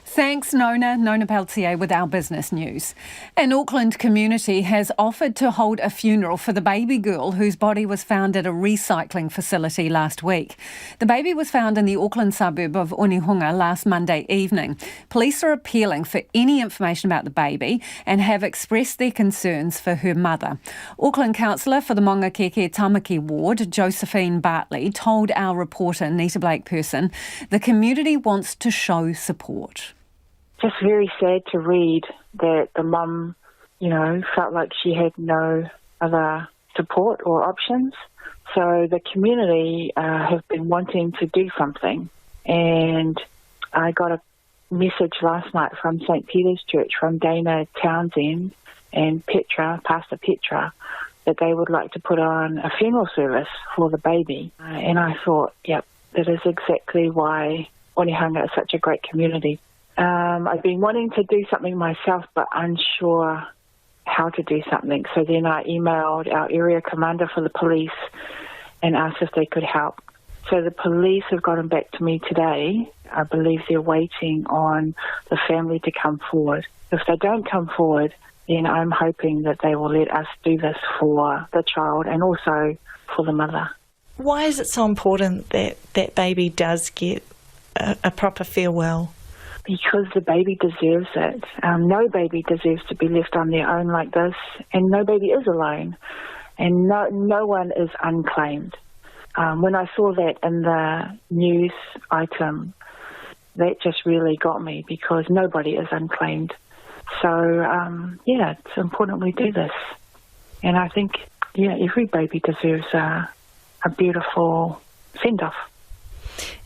Thanks, Nona. Nona Peltier with our business news. An Auckland community has offered to hold a funeral for the baby girl whose body was found at a recycling facility last week. The baby was found in the Auckland suburb of Onehunga last Monday evening. Police are appealing for any information about the baby and have expressed their concerns for her mother. Auckland councillor for the Mongakeke Tamaki ward, Josephine Bartley, told our reporter Nita Blake-Person the community wants to show support. Just very sad to read that the mum, felt like she had no other support or options. So the community have been wanting to do something. And I got a message last night from St. Peter's Church from Dana Townsend and Pastor Petra, that they would like to put on a funeral service for the baby. And I thought, yep, that is exactly why Onehunga is such a great community. I've been wanting to do something myself, but unsure how to do something. So then I emailed our area commander for the police and asked if they could help. So the police have gotten back to me today. I believe they're waiting on the family to come forward. If they don't come forward, then I'm hoping that they will let us do this for the child and also for the mother. Why is it so important that that baby does get a proper farewell? Because the baby deserves it. No baby deserves to be left on their own like this, and no baby is alone, and no one is unclaimed. When I saw that in the news item, that just really got me, because nobody is unclaimed. So, it's important we do this. And I think, every baby deserves a beautiful send-off.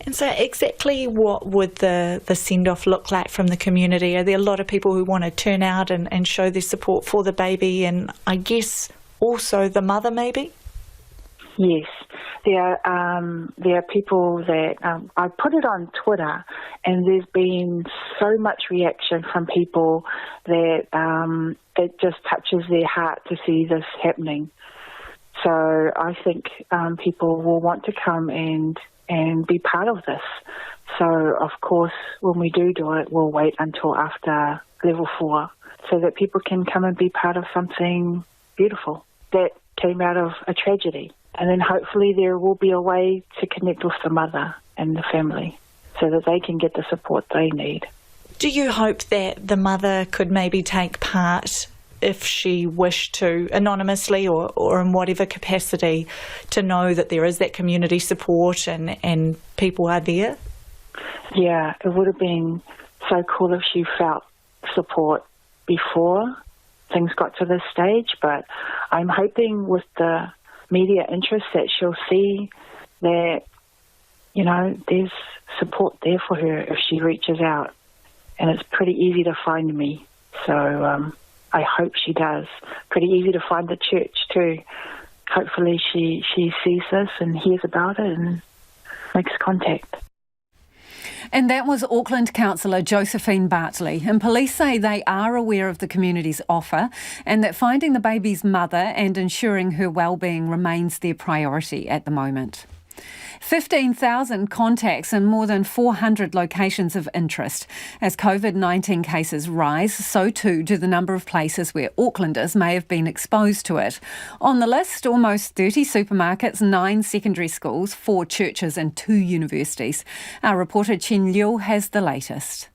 And so exactly what would the send-off look like from the community? Are there a lot of people who want to turn out and show their support for the baby, and I guess also the mother maybe? Yes. There are people that I put it on Twitter, and there's been so much reaction from people that it just touches their heart to see this happening. So I think people will want to come and be part of this. So, of course, when we do it, we'll wait until after level 4 so that people can come and be part of something beautiful that came out of a tragedy. And then hopefully there will be a way to connect with the mother and the family so that they can get the support they need. Do you hope that the mother could maybe take part, if she wished to, anonymously or in whatever capacity, to know that there is that community support and people are there? Yeah, it would have been so cool if she felt support before things got to this stage, but I'm hoping with the media interest that she'll see that, there's support there for her if she reaches out. And it's pretty easy to find me, so I hope she does. Pretty easy to find the church too. Hopefully she sees this and hears about it and makes contact. And that was Auckland Councillor Josephine Bartley. And police say they are aware of the community's offer and that finding the baby's mother and ensuring her well-being remains their priority at the moment. 15,000 contacts in more than 400 locations of interest. As COVID-19 cases rise, so too do the number of places where Aucklanders may have been exposed to it. On the list, almost 30 supermarkets, 9 secondary schools, 4 churches and 2 universities. Our reporter Chin Liu has the latest.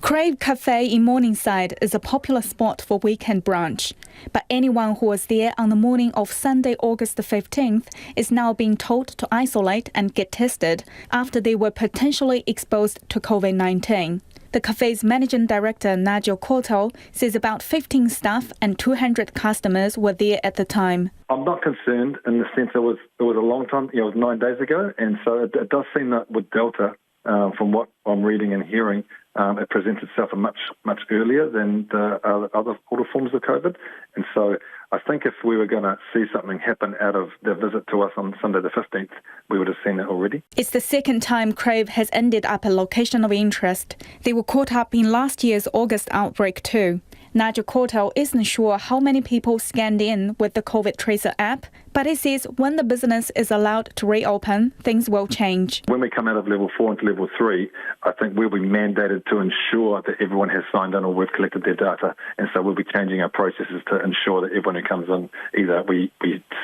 Crave Cafe in Morningside is a popular spot for weekend brunch. But anyone who was there on the morning of Sunday, August the 15th is now being told to isolate and get tested after they were potentially exposed to COVID-19. The cafe's managing director, Nigel Cortell, says about 15 staff and 200 customers were there at the time. I'm not concerned in the sense it was a long time, it was 9 days ago, and so it does seem that with Delta, from what I'm reading and hearing, it presents itself much earlier than the other forms of COVID. And so I think if we were going to see something happen out of their visit to us on Sunday the 15th, we would have seen it already. It's the second time Crave has ended up a location of interest. They were caught up in last year's August outbreak too. Nigel Cortell isn't sure how many people scanned in with the COVID Tracer app, but he says when the business is allowed to reopen, things will change. When we come out of level 4 into level 3, I think we'll be mandated to ensure that everyone has signed in or we've collected their data. And so we'll be changing our processes to ensure that everyone who comes in, either we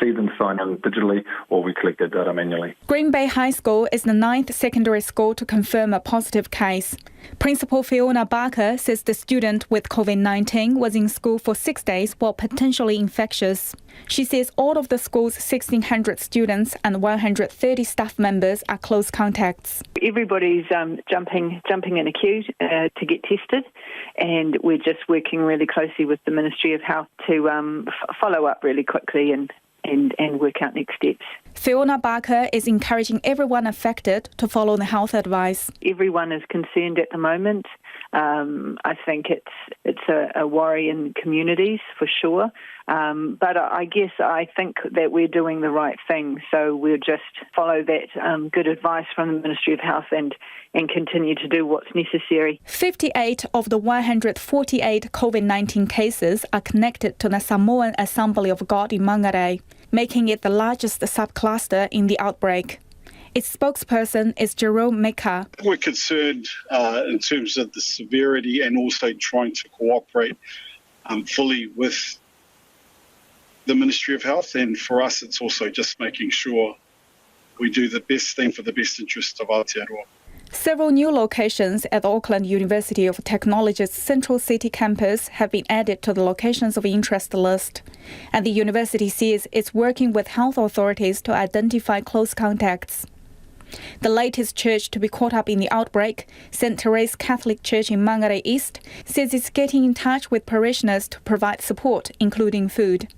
see them sign in digitally or we collect their data manually. Green Bay High School is the 9th secondary school to confirm a positive case. Principal Fiona Barker says the student with COVID-19 was in school for 6 days while potentially infectious. She says all of the school's 1,600 students and 130 staff members are close contacts. Everybody's jumping in a queue to get tested, and we're just working really closely with the Ministry of Health to follow up really quickly and work out next steps. Fiona Barker is encouraging everyone affected to follow the health advice. Everyone is concerned at the moment. I think it's a worry in communities for sure. But I think that we're doing the right thing. So we'll just follow that good advice from the Ministry of Health and continue to do what's necessary. 58 of the 148 COVID-19 cases are connected to the Samoan Assembly of God in Mangere, making it the largest subcluster in the outbreak. Its spokesperson is Jerome Meka. We're concerned in terms of the severity and also trying to cooperate fully with the Ministry of Health. And for us, it's also just making sure we do the best thing for the best interest of Aotearoa. Several new locations at the Auckland University of Technology's Central City campus have been added to the locations of interest list. And the university says it's working with health authorities to identify close contacts. The latest church to be caught up in the outbreak, St. Therese Catholic Church in Mangere East, says it's getting in touch with parishioners to provide support, including food.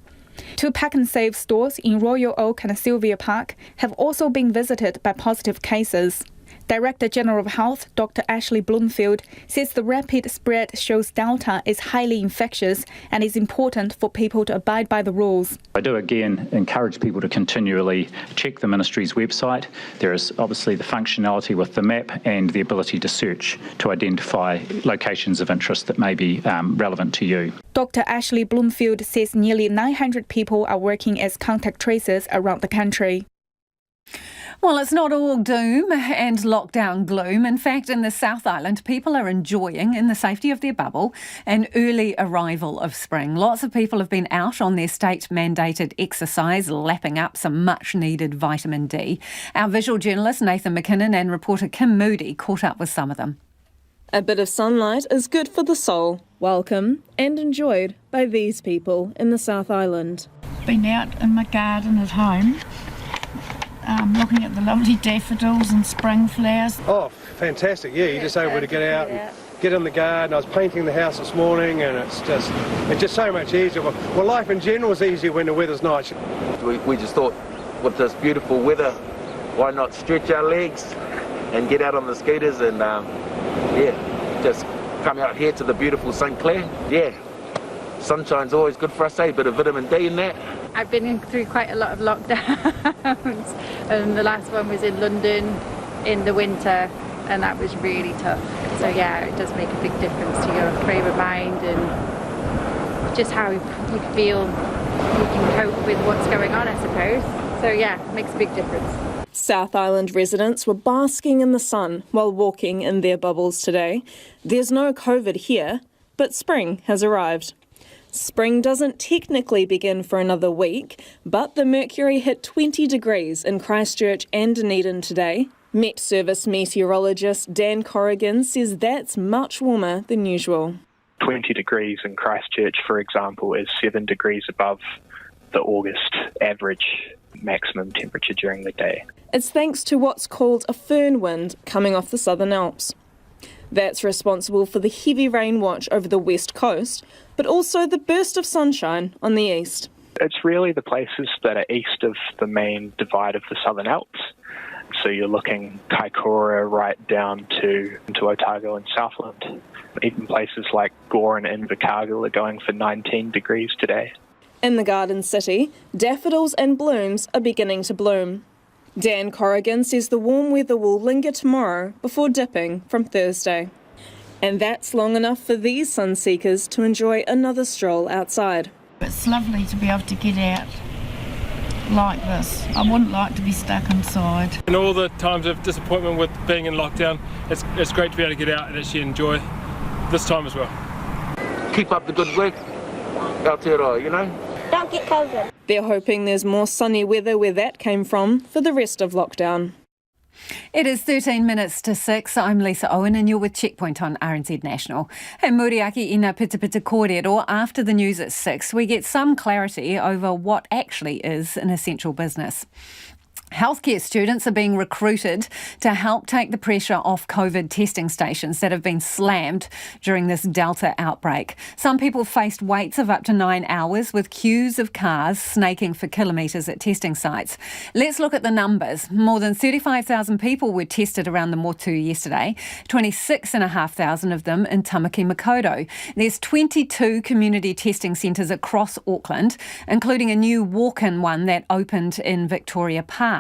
2 Pack and Save stores in Royal Oak and Sylvia Park have also been visited by positive cases. Director General of Health, Dr. Ashley Bloomfield, says the rapid spread shows Delta is highly infectious and is important for people to abide by the rules. I do again encourage people to continually check the Ministry's website. There is obviously the functionality with the map and the ability to search to identify locations of interest that may be relevant to you. Dr. Ashley Bloomfield says nearly 900 people are working as contact tracers around the country. Well, it's not all doom and lockdown gloom. In fact, in the South Island, people are enjoying, in the safety of their bubble, an early arrival of spring. Lots of people have been out on their state-mandated exercise, lapping up some much-needed vitamin D. Our visual journalist Nathan McKinnon and reporter Kim Moody caught up with some of them. A bit of sunlight is good for the soul. Welcome and enjoyed by these people in the South Island. Been out in my garden at home. Looking at the lovely daffodils and spring flowers. Oh, fantastic. Yeah, you're just able to get out and get in the garden. I was painting the house this morning and it's just so much easier. Well, life in general is easier when the weather's nice. We just thought, with this beautiful weather, why not stretch our legs and get out on the scooters and, just come out here to the beautiful St. Clair. Yeah, sunshine's always good for us, bit of vitamin D in that. I've been through quite a lot of lockdowns, and the last one was in London in the winter, and that was really tough. So yeah, it does make a big difference to your frame of mind and just how you feel you can cope with what's going on, I suppose. So yeah, it makes a big difference. South Island residents were basking in the sun while walking in their bubbles today. There's no COVID here, but spring has arrived. Spring doesn't technically begin for another week, but the mercury hit 20 degrees in Christchurch and Dunedin today. Met Service meteorologist Dan Corrigan says that's much warmer than usual. 20 degrees in Christchurch, for example, is 7 degrees above the August average maximum temperature during the day. It's thanks to what's called a fern wind coming off the Southern Alps. That's responsible for the heavy rain watch over the west coast, but also the burst of sunshine on the east. It's really the places that are east of the main divide of the Southern Alps. So you're looking Kaikoura right down to Otago and Southland. Even places like Gore and Invercargill are going for 19 degrees today. In the Garden City, daffodils and blooms are beginning to bloom. Dan Corrigan says the warm weather will linger tomorrow before dipping from Thursday. And that's long enough for these sun seekers to enjoy another stroll outside. It's lovely to be able to get out like this. I wouldn't like to be stuck inside. In all the times of disappointment with being in lockdown, it's great to be able to get out and actually enjoy this time as well. Keep up the good work, Aotearoa, you know. Don't get COVID. They're hoping there's more sunny weather where that came from for the rest of lockdown. It is 13 minutes to 6. I'm Lisa Owen and you're with Checkpoint on RNZ National. Hey, Muriaki ina pita pita kōrero. After the news at 6, we get some clarity over what actually is an essential business. Healthcare students are being recruited to help take the pressure off COVID testing stations that have been slammed during this Delta outbreak. Some people faced waits of up to 9 hours with queues of cars snaking for kilometres at testing sites. Let's look at the numbers. More than 35,000 people were tested around the Motu yesterday, 26,500 of them in Tamaki Makaurau. There's 22 community testing centres across Auckland, including a new walk-in one that opened in Victoria Park.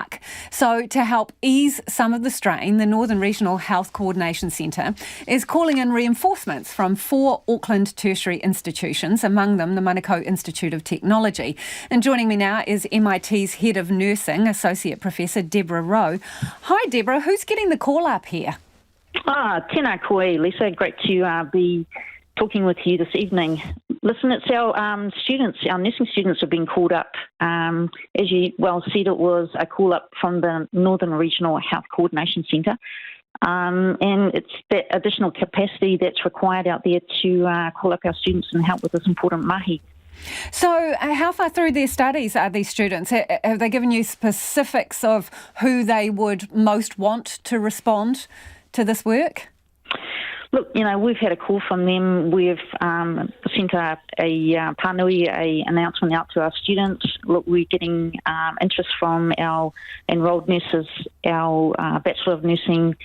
So to help ease some of the strain, the Northern Regional Health Coordination Centre is calling in reinforcements from 4 Auckland tertiary institutions, among them the Manukau Institute of Technology. And joining me now is MIT's Head of Nursing, Associate Professor Deborah Rowe. Hi Deborah, who's getting the call up here? Tēnā koe, Lisa. Great to be talking with you this evening. Listen, it's our students, our nursing students have been called up. As you well said, it was a call up from the Northern Regional Health Coordination Centre. And it's that additional capacity that's required out there to call up our students and help with this important mahi. So how far through their studies are these students? Have they given you specifics of who they would most want to respond to this work? Look, you know, we've had a call from them. We've sent a pānui, announcement out to our students. Look, we're getting interest from our enrolled nurses, our Bachelor of Nursing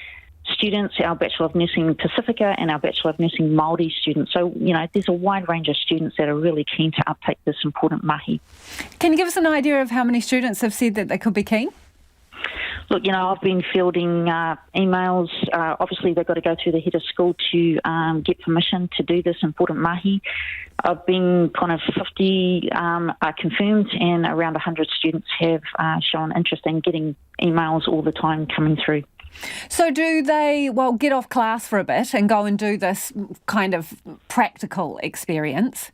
students, our Bachelor of Nursing Pacifica and our Bachelor of Nursing Māori students. So, you know, there's a wide range of students that are really keen to uptake this important mahi. Can you give us an idea of how many students have said that they could be keen? Look, you know, I've been fielding emails. Obviously, they've got to go through the head of school to get permission to do this important mahi. I've been kind of 50 confirmed, and around 100 students have shown interest in getting emails all the time coming through. So do they, get off class for a bit and go and do this kind of practical experience?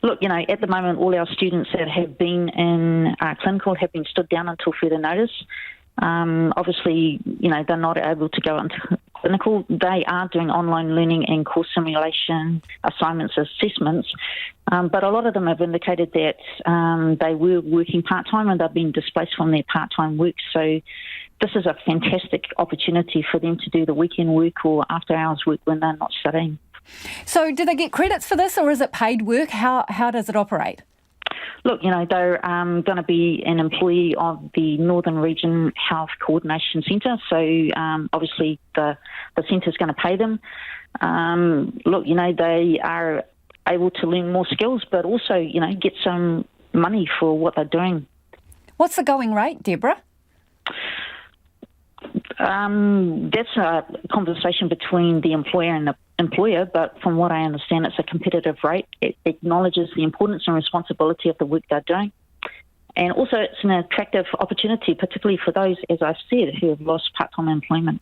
Look, you know, at the moment, all our students that have been in clinical have been stood down until further notice. Obviously, you know, they're not able to go into clinical. They are doing online learning and course simulation, assignments, assessments. But a lot of them have indicated that they were working part-time and they've been displaced from their part-time work. So this is a fantastic opportunity for them to do the weekend work or after-hours work when they're not studying. So do they get credits for this or is it paid work? How does it operate? Look, you know, they're going to be an employee of the Northern Region Health Coordination Centre, so obviously the centre's going to pay them. Look, you know, they are able to learn more skills, but also, you know, get some money for what they're doing. What's the going rate, Deborah? That's a conversation between the employer and the employer, but from what I understand, it's a competitive rate. It acknowledges the importance and responsibility of the work they're doing. And also it's an attractive opportunity, particularly for those, as I've said, who have lost part-time employment.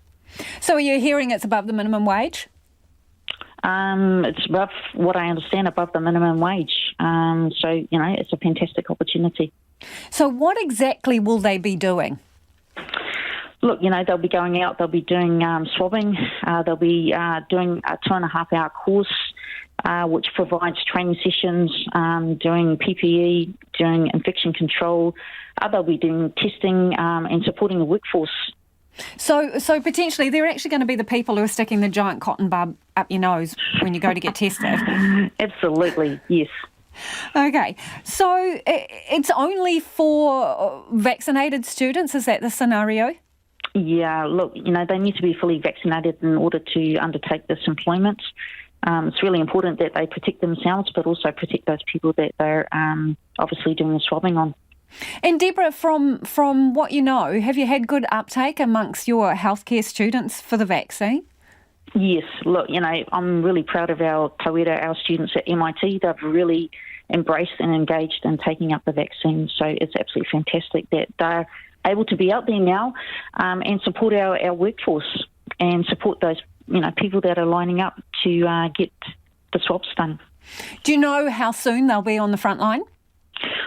So are you hearing it's above the minimum wage? It's above, what I understand, above the minimum wage. So, it's a fantastic opportunity. So what exactly will they be doing? Look, they'll be going out, they'll be doing swabbing, they'll be doing a 2.5-hour course, which provides training sessions, doing PPE, doing infection control. They'll be doing testing and supporting the workforce. So potentially they're actually going to be the people who are sticking the giant cotton bud up your nose when you go to get tested? Absolutely, yes. Okay, so it's only for vaccinated students, is that the scenario? Yeah, look, they need to be fully vaccinated in order to undertake this employment. It's really important that they protect themselves, but also protect those people that they're obviously doing the swabbing on. And Deborah, from what you know, have you had good uptake amongst your healthcare students for the vaccine? Yes, look, I'm really proud of our Tawera, our students at MIT. They've really embraced and engaged in taking up the vaccine, so it's absolutely fantastic that they're able to be out there now and support our workforce and support those people that are lining up to get the swabs done. Do you know how soon they'll be on the front line?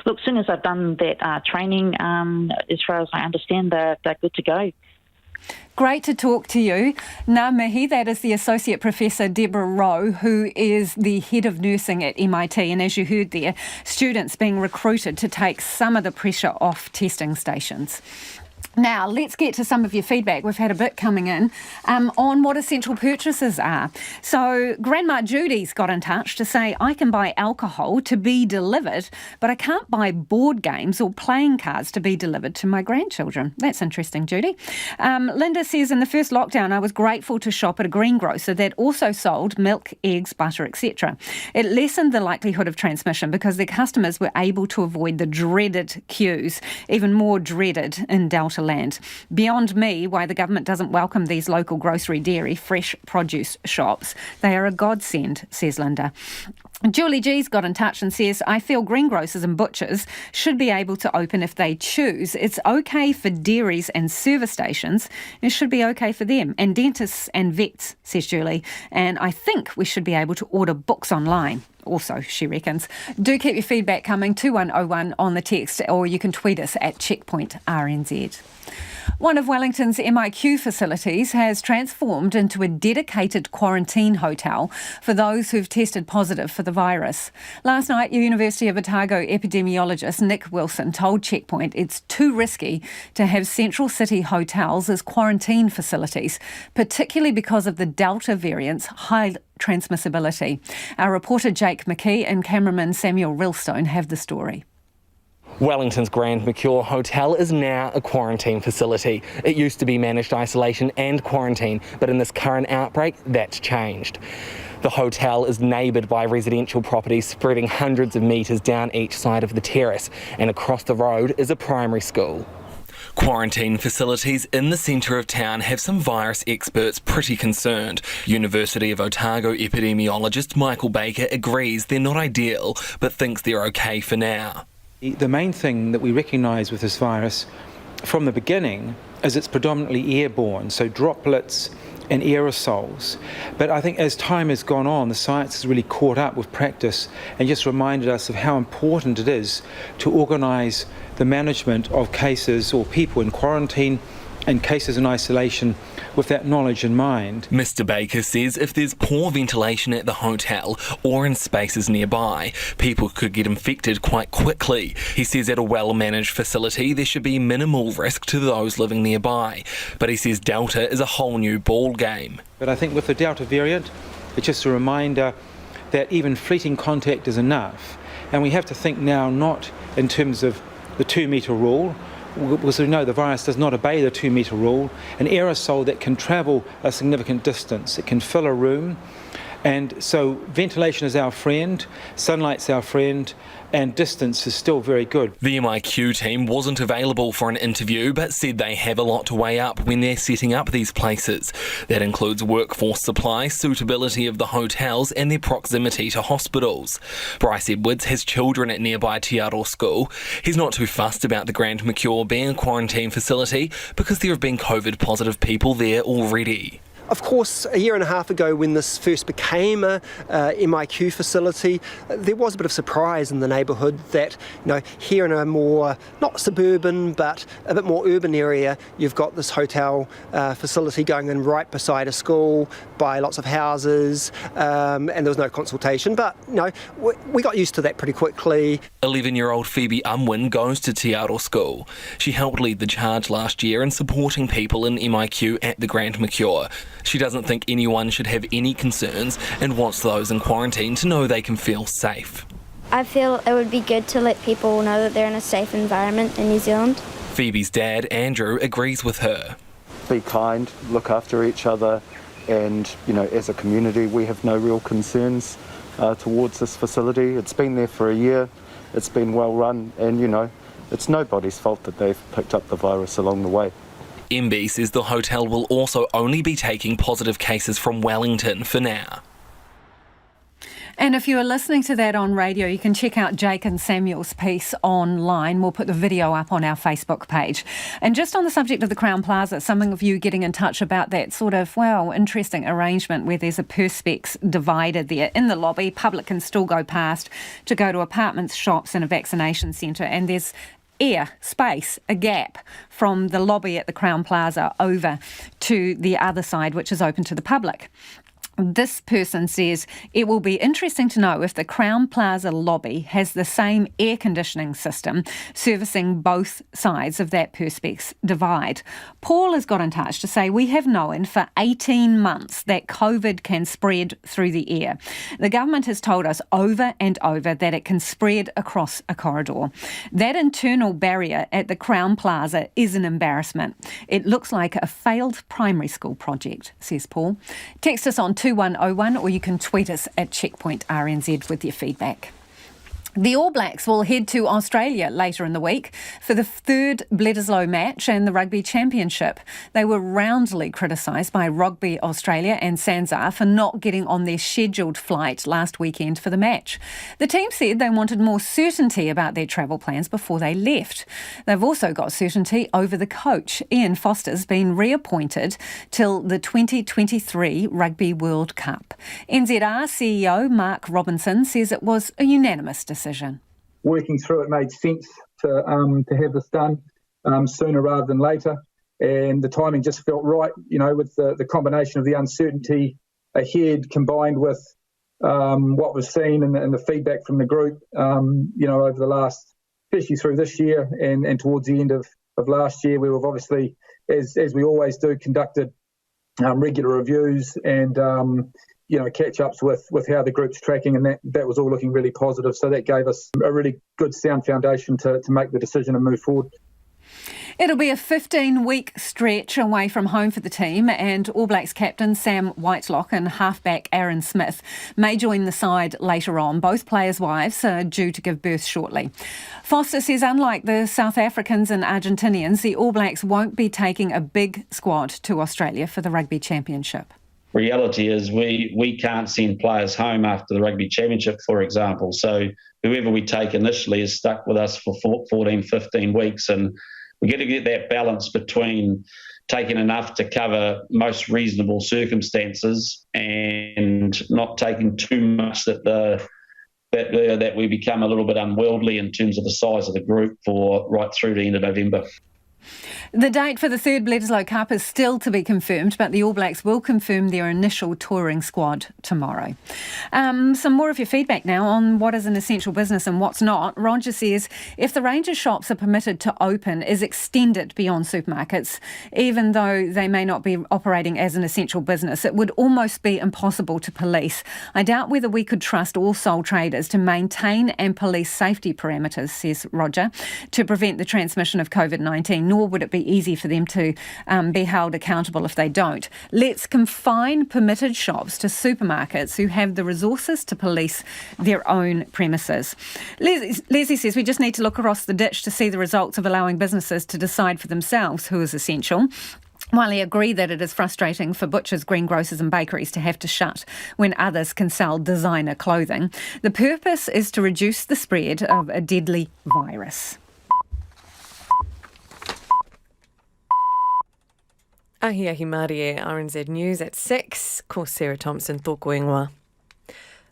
Look, as soon as I've done that training, as far as I understand, they're good to go. Great to talk to you. Ngā mihi, that is the Associate Professor Deborah Rowe, who is the Head of Nursing at MIT. And as you heard there, students being recruited to take some of the pressure off testing stations. Now, let's get to some of your feedback. We've had a bit coming in on what essential purchases are. So Grandma Judy's got in touch to say, I can buy alcohol to be delivered, but I can't buy board games or playing cards to be delivered to my grandchildren. That's interesting, Judy. Linda says, in the first lockdown, I was grateful to shop at a greengrocer that also sold milk, eggs, butter, etc. It lessened the likelihood of transmission because their customers were able to avoid the dreaded queues, even more dreaded in Delta land. Beyond me, why the government doesn't welcome these local grocery, dairy, fresh produce shops. They are a godsend, says Linda. Julie G's got in touch and says, I feel greengrocers and butchers should be able to open if they choose. It's okay for dairies and service stations. It should be okay for them. And dentists and vets, says Julie. And I think we should be able to order books online. Also, she reckons. Do keep your feedback coming, 2101 on the text, or you can tweet us at Checkpoint RNZ. One of Wellington's MIQ facilities has transformed into a dedicated quarantine hotel for those who've tested positive for the virus. Last night, University of Otago epidemiologist Nick Wilson told Checkpoint it's too risky to have central city hotels as quarantine facilities, particularly because of the Delta variant's high transmissibility. Our reporter Jake McKee and cameraman Samuel Rillstone have the story. Wellington's Grand Mercure Hotel is now a quarantine facility. It used to be managed isolation and quarantine, but in this current outbreak, that's changed. The hotel is neighboured by residential properties spreading hundreds of metres down each side of the terrace, and across the road is a primary school. Quarantine facilities in the centre of town have some virus experts pretty concerned. University of Otago epidemiologist Michael Baker agrees they're not ideal, but thinks they're okay for now. The main thing that we recognise with this virus from the beginning is it's predominantly airborne, so droplets and aerosols. But I think as time has gone on, the science has really caught up with practice and just reminded us of how important it is to organise the management of cases or people in quarantine and cases in isolation with that knowledge in mind. Mr Baker says if there's poor ventilation at the hotel or in spaces nearby, people could get infected quite quickly. He says at a well-managed facility there should be minimal risk to those living nearby, but he says Delta is a whole new ball game. But I think with the Delta variant, it's just a reminder that even fleeting contact is enough, and we have to think now not in terms of the 2 metre rule, because we know the virus does not obey the 2 metre rule. An aerosol that can travel a significant distance, it can fill a room, And so ventilation is our friend, sunlight's our friend, and distance is still very good. The MIQ team wasn't available for an interview, but said they have a lot to weigh up when they're setting up these places. That includes workforce supply, suitability of the hotels and their proximity to hospitals. Bryce Edwards has children at nearby Te Aro School. He's not too fussed about the Grand Mercure being a quarantine facility because there have been COVID positive people there already. Of course, a year and a half ago when this first became a MIQ facility, there was a bit of surprise in the neighbourhood that, here in a more, not suburban, but a bit more urban area, you've got this hotel facility going in right beside a school, by lots of houses, and there was no consultation. But, we got used to that pretty quickly. 11-year-old Phoebe Unwin goes to Te Aro School. She helped lead the charge last year in supporting people in MIQ at the Grand Mercure. She doesn't think anyone should have any concerns and wants those in quarantine to know they can feel safe. I feel it would be good to let people know that they're in a safe environment in New Zealand. Phoebe's dad, Andrew, agrees with her. Be kind, look after each other, and, as a community, we have no real concerns towards this facility. It's been there for a year, it's been well run, and, it's nobody's fault that they've picked up the virus along the way. MB says the hotel will also only be taking positive cases from Wellington for now. And if you are listening to that on radio, you can check out Jake and Samuel's piece online. We'll put the video up on our Facebook page. And just on the subject of the Crown Plaza, some of you getting in touch about that sort of, interesting arrangement where there's a perspex divider there in the lobby. Public can still go past to go to apartments, shops and a vaccination centre. And there's space, a gap from the lobby at the Crown Plaza over to the other side, which is open to the public. This person says it will be interesting to know if the Crown Plaza lobby has the same air conditioning system servicing both sides of that perspex divide. Paul has got in touch to say we have known for 18 months that COVID can spread through the air. The government has told us over and over that it can spread across a corridor. That internal barrier at the Crown Plaza is an embarrassment. It looks like a failed primary school project, says Paul. Text us on 2101 or you can tweet us at Checkpoint RNZ with your feedback. The All Blacks will head to Australia later in the week for the third Bledisloe match and the Rugby Championship. They were roundly criticised by Rugby Australia and SANZAAR for not getting on their scheduled flight last weekend for the match. The team said they wanted more certainty about their travel plans before they left. They've also got certainty over the coach. Ian Foster's been reappointed till the 2023 Rugby World Cup. NZR CEO Mark Robinson says it was a unanimous decision. Working through it made sense to have this done sooner rather than later, and the timing just felt right, with the combination of the uncertainty ahead combined with what was seen and the feedback from the group, over the last, especially through this year and towards the end of last year. We have obviously, as we always do, conducted regular reviews and catch-ups with how the group's tracking, and that was all looking really positive. So that gave us a really good sound foundation to make the decision and move forward. It'll be a 15-week stretch away from home for the team, and All Blacks captain Sam Whitelock and halfback Aaron Smith may join the side later on. Both players' wives are due to give birth shortly. Foster says unlike the South Africans and Argentinians, the All Blacks won't be taking a big squad to Australia for the Rugby Championship. Reality is we can't send players home after the Rugby Championship, for example. So whoever we take initially is stuck with us for 14, 15 weeks. And we got to get that balance between taking enough to cover most reasonable circumstances and not taking too much that we become a little bit unwieldy in terms of the size of the group for right through to the end of November. The date for the third Bledisloe Cup is still to be confirmed, but the All Blacks will confirm their initial touring squad tomorrow. Some more of your feedback now on what is an essential business and what's not. Roger says if the range of shops are permitted to open is extended beyond supermarkets, even though they may not be operating as an essential business, it would almost be impossible to police. I doubt whether we could trust all sole traders to maintain and police safety parameters, says Roger, to prevent the transmission of COVID-19, nor would it be easy for them to be held accountable if they don't. Let's confine permitted shops to supermarkets who have the resources to police their own premises. Leslie says we just need to look across the ditch to see the results of allowing businesses to decide for themselves who is essential. While he agreed that it is frustrating for butchers, greengrocers and bakeries to have to shut when others can sell designer clothing, the purpose is to reduce the spread of a deadly virus. Ahi Marie, RNZ News at 6. Ko Sarah Thompson, tōku ingoa.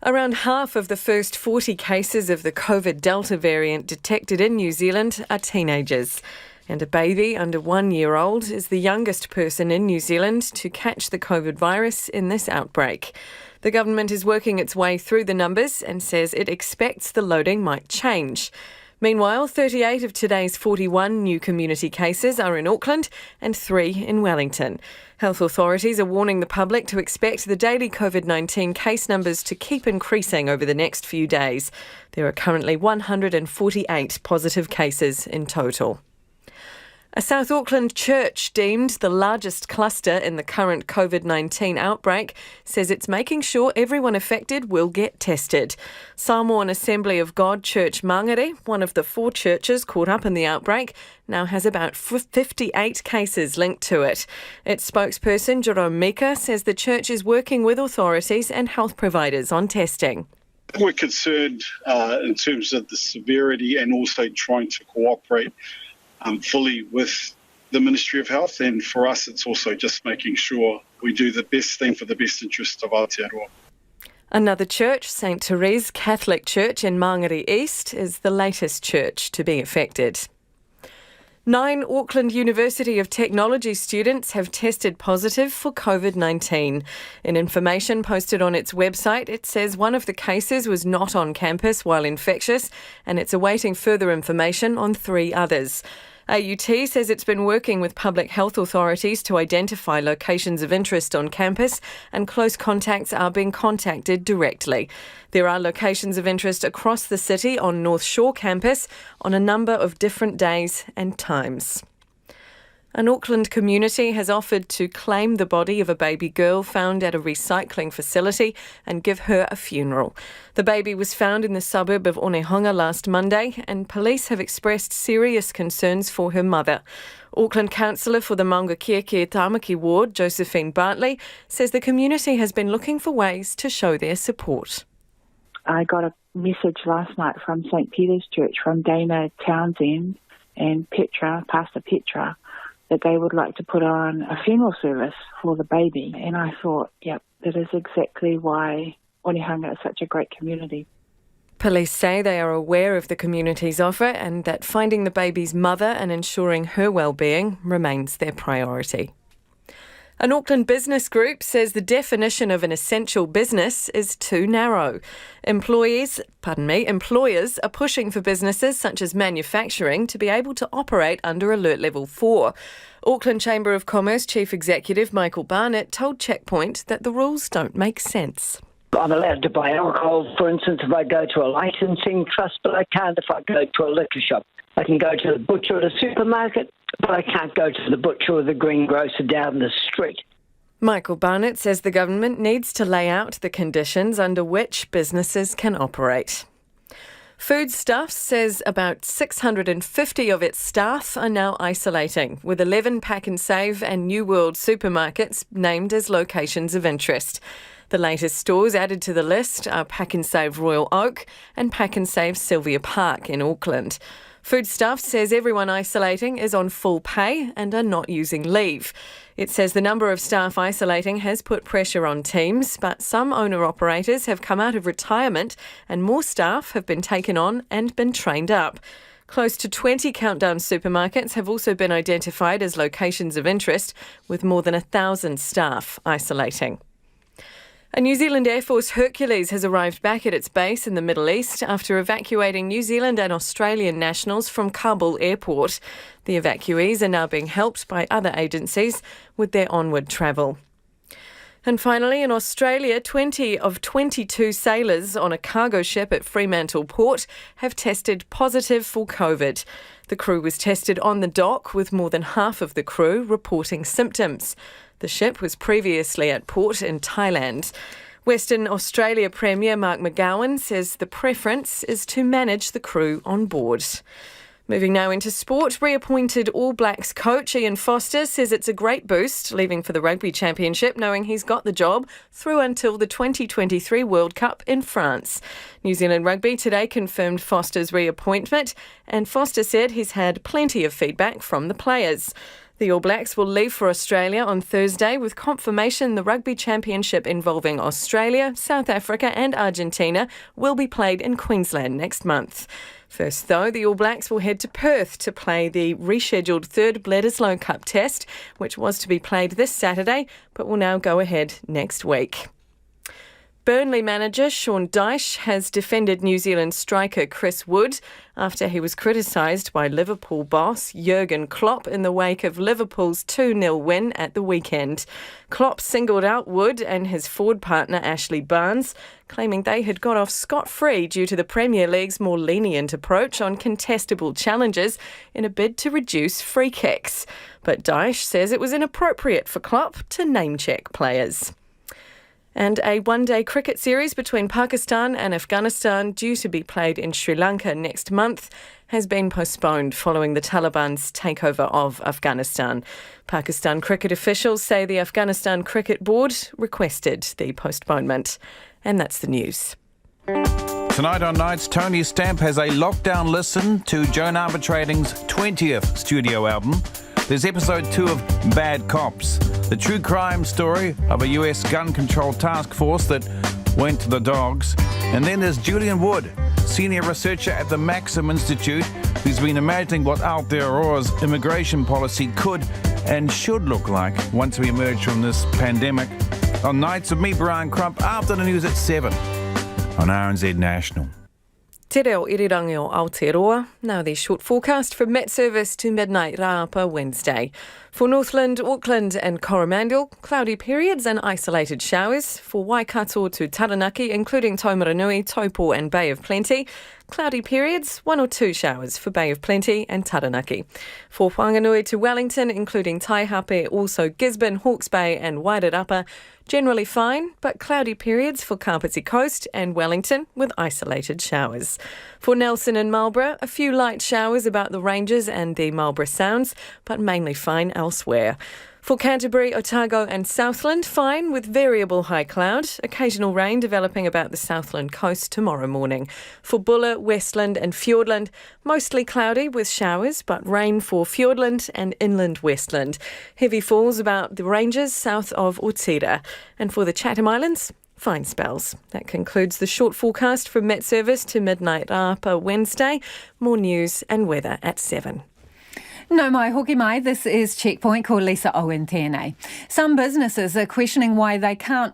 Around half of the first 40 cases of the COVID Delta variant detected in New Zealand are teenagers. And a baby under 1 year old is the youngest person in New Zealand to catch the COVID virus in this outbreak. The government is working its way through the numbers and says it expects the loading might change. Meanwhile, 38 of today's 41 new community cases are in Auckland and 3 in Wellington. Health authorities are warning the public to expect the daily COVID-19 case numbers to keep increasing over the next few days. There are currently 148 positive cases in total. A South Auckland church deemed the largest cluster in the current COVID-19 outbreak says it's making sure everyone affected will get tested. Samoan Assembly of God Church Mangere, one of the 4 churches caught up in the outbreak, now has about 58 cases linked to it. Its spokesperson, Jerome Mika, says the church is working with authorities and health providers on testing. We're concerned in terms of the severity and also trying to cooperate fully with the Ministry of Health, and for us it's also just making sure we do the best thing for the best interest of Aotearoa. Another church, St Therese Catholic Church in Mangere East, is the latest church to be affected. 9 Auckland University of Technology students have tested positive for COVID-19. In information posted on its website, it says one of the cases was not on campus while infectious, and it's awaiting further information on 3 others. AUT says it's been working with public health authorities to identify locations of interest on campus, and close contacts are being contacted directly. There are locations of interest across the city on North Shore campus on a number of different days and times. An Auckland community has offered to claim the body of a baby girl found at a recycling facility and give her a funeral. The baby was found in the suburb of Onehunga last Monday, and police have expressed serious concerns for her mother. Auckland Councillor for the Maungakiekie Tāmaki ward, Josephine Bartley, says the community has been looking for ways to show their support. I got a message last night from St Peter's Church from Dana Townsend and Pastor Petra, that they would like to put on a funeral service for the baby. And I thought, yep, that is exactly why Onehunga is such a great community. Police say they are aware of the community's offer and that finding the baby's mother and ensuring her well-being remains their priority. An Auckland business group says the definition of an essential business is too narrow. Employers are pushing for businesses such as manufacturing to be able to operate under Alert Level 4. Auckland Chamber of Commerce Chief Executive Michael Barnett told Checkpoint that the rules don't make sense. I'm allowed to buy alcohol, for instance, if I go to a licensing trust, but I can't if I go to a liquor shop. I can go to the butcher at a supermarket, but I can't go to the butcher or the greengrocer down the street. Michael Barnett says the government needs to lay out the conditions under which businesses can operate. Foodstuffs says about 650 of its staff are now isolating, with 11 Pack and Save and New World supermarkets named as locations of interest. The latest stores added to the list are Pack and Save Royal Oak and Pack and Save Sylvia Park in Auckland. Foodstuffs says everyone isolating is on full pay and are not using leave. It says the number of staff isolating has put pressure on teams, but some owner-operators have come out of retirement and more staff have been taken on and been trained up. Close to 20 Countdown supermarkets have also been identified as locations of interest, with more than 1,000 staff isolating. A New Zealand Air Force Hercules has arrived back at its base in the Middle East after evacuating New Zealand and Australian nationals from Kabul airport. The evacuees are now being helped by other agencies with their onward travel. And finally, in Australia, 20 of 22 sailors on a cargo ship at Fremantle Port have tested positive for COVID. The crew was tested on the dock, with more than half of the crew reporting symptoms. The ship was previously at port in Thailand. Western Australia Premier Mark McGowan says the preference is to manage the crew on board. Moving now into sport, reappointed All Blacks coach Ian Foster says it's a great boost leaving for the Rugby Championship, knowing he's got the job through until the 2023 World Cup in France. New Zealand Rugby today confirmed Foster's reappointment, and Foster said he's had plenty of feedback from the players. The All Blacks will leave for Australia on Thursday with confirmation the Rugby Championship involving Australia, South Africa and Argentina will be played in Queensland next month. First, though, the All Blacks will head to Perth to play the rescheduled third Bledisloe Cup test, which was to be played this Saturday, but will now go ahead next week. Burnley manager Sean Dyche has defended New Zealand striker Chris Wood after he was criticised by Liverpool boss Jurgen Klopp in the wake of Liverpool's 2-0 win at the weekend. Klopp singled out Wood and his forward partner Ashley Barnes, claiming they had got off scot-free due to the Premier League's more lenient approach on contestable challenges in a bid to reduce free kicks. But Dyche says it was inappropriate for Klopp to name-check players. And a one-day cricket series between Pakistan and Afghanistan, due to be played in Sri Lanka next month, has been postponed following the Taliban's takeover of Afghanistan. Pakistan cricket officials say the Afghanistan Cricket Board requested the postponement. And that's the news. Tonight on Nights, Tony Stamp has a lockdown listen to Joan Armatrading's 20th studio album. There's episode 2 of Bad Cops, the true crime story of a US gun control task force that went to the dogs. And then there's Julian Wood, senior researcher at the Maxim Institute, who's been imagining what Aotearoa's immigration policy could and should look like once we emerge from this pandemic. On Nights with me, Brian Crump, after the news at 7 on RNZ National. Te reo irirangi o Aotearoa. Now the short forecast from Met Service to midnight Rāpa Wednesday. For Northland, Auckland and Coromandel, cloudy periods and isolated showers. For Waikato to Taranaki, including Taumaranui, Taupo and Bay of Plenty, cloudy periods, 1 or 2 showers for Bay of Plenty and Taranaki. For Whanganui to Wellington, including Taihape, also Gisborne, Hawke's Bay and Wairarapa, generally fine, but cloudy periods for Kapiti Coast and Wellington with isolated showers. For Nelson and Marlborough, a few light showers about the ranges and the Marlborough Sounds, but mainly fine elsewhere. For Canterbury, Otago and Southland, fine with variable high cloud, occasional rain developing about the Southland coast tomorrow morning. For Buller, Westland and Fiordland, mostly cloudy with showers, but rain for Fiordland and inland Westland. Heavy falls about the ranges south of Otira. And for the Chatham Islands, fine spells. That concludes the short forecast from Met Service to midnight Rāpa Wednesday. More news and weather at 7. No mai hoki mai, this is Checkpoint, ko Lisa Owen tēnei. Some businesses are questioning why they can't,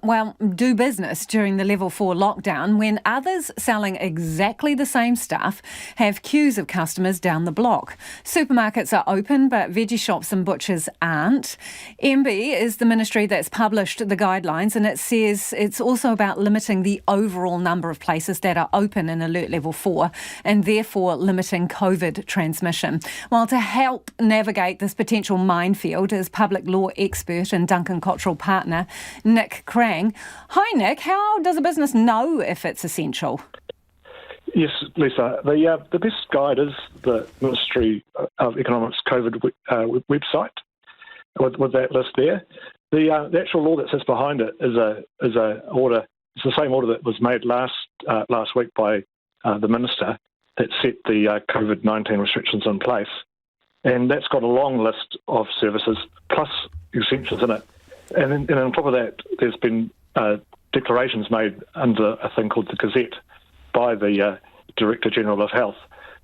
do business during the level 4 lockdown when others selling exactly the same stuff have queues of customers down the block. Supermarkets are open, but veggie shops and butchers aren't. MB is the ministry that's published the guidelines, and it says it's also about limiting the overall number of places that are open in alert level 4 and therefore limiting COVID transmission. While to help navigate this potential minefield is public law expert and Duncan Cottrell partner Nick Krang. Hi Nick, how does a business know if it's essential? Yes, Lisa. The best guide is the Ministry of Economics COVID website with that list there. The actual law that sits behind it is a order. It's the same order that was made last week by the minister that set the COVID-19 restrictions in place. And that's got a long list of services plus exemptions in it. And on top of that, there's been declarations made under a thing called the Gazette by the Director General of Health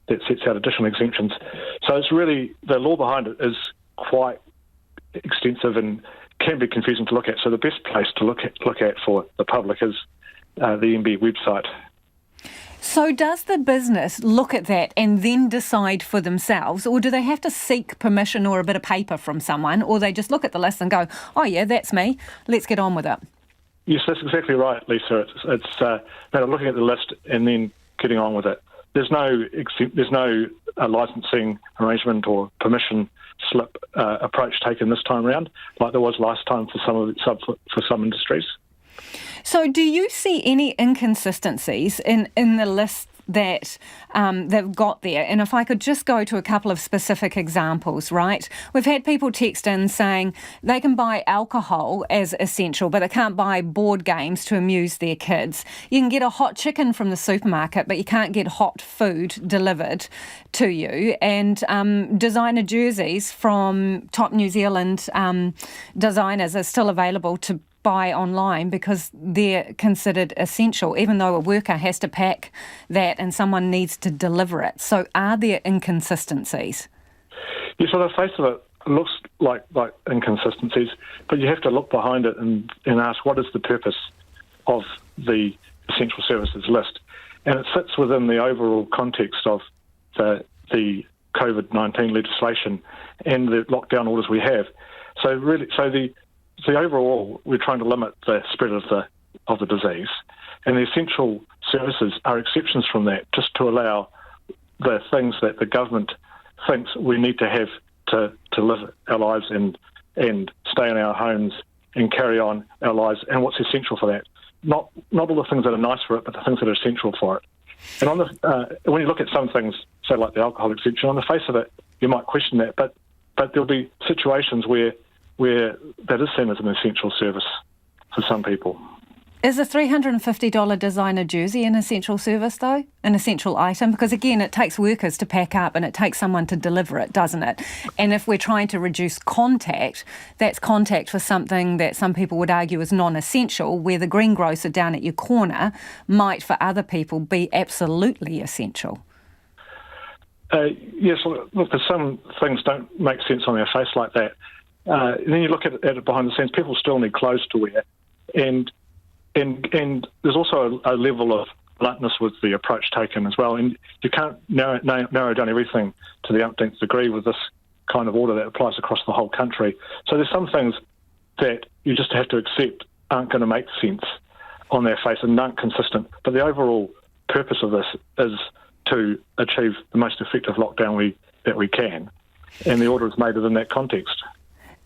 that sets out additional exemptions. So it's really, the law behind it is quite extensive and can be confusing to look at. So the best place to look at for the public is the MB website. So does the business look at that and then decide for themselves, or do they have to seek permission or a bit of paper from someone, or they just look at the list and go, oh yeah, that's me, let's get on with it? Yes, that's exactly right, Lisa. It's looking at the list and then getting on with it. There's no licensing arrangement or permission slip approach taken this time around, like there was last time for some industries. So, do you see any inconsistencies in the list that they've got there? And if I could just go to a couple of specific examples, right? We've had people text in saying they can buy alcohol as essential, but they can't buy board games to amuse their kids. You can get a hot chicken from the supermarket, but you can't get hot food delivered to you. And designer jerseys from top New Zealand designers are still available to buy online because they're considered essential, even though a worker has to pack that and someone needs to deliver it. So are there inconsistencies? Yes, on the face of it, it looks like inconsistencies, but you have to look behind it and ask what is the purpose of the essential services list. And it sits within the overall context of the COVID-19 legislation and the lockdown orders we have. So the overall, we're trying to limit the spread of the disease, and the essential services are exceptions from that, just to allow the things that the government thinks we need to have to live our lives and stay in our homes and carry on our lives, and what's essential for that. Not all the things that are nice for it, but the things that are essential for it. And when you look at some things, say like the alcohol exemption, on the face of it, you might question that, but there'll be situations where that is seen as an essential service for some people. Is a $350 designer jersey an essential service, though? An essential item? Because, again, it takes workers to pack up and it takes someone to deliver it, doesn't it? And if we're trying to reduce contact, that's contact for something that some people would argue is non-essential, where the greengrocer down at your corner might, for other people, be absolutely essential. Yes, look, because some things don't make sense on their face like that. And then you look at it behind the scenes, people still need clothes to wear. And there's also a level of bluntness with the approach taken as well. And you can't narrow down everything to the umpteenth degree with this kind of order that applies across the whole country. So there's some things that you just have to accept aren't going to make sense on their face and aren't consistent. But the overall purpose of this is to achieve the most effective lockdown that we can. And the order is made within that context.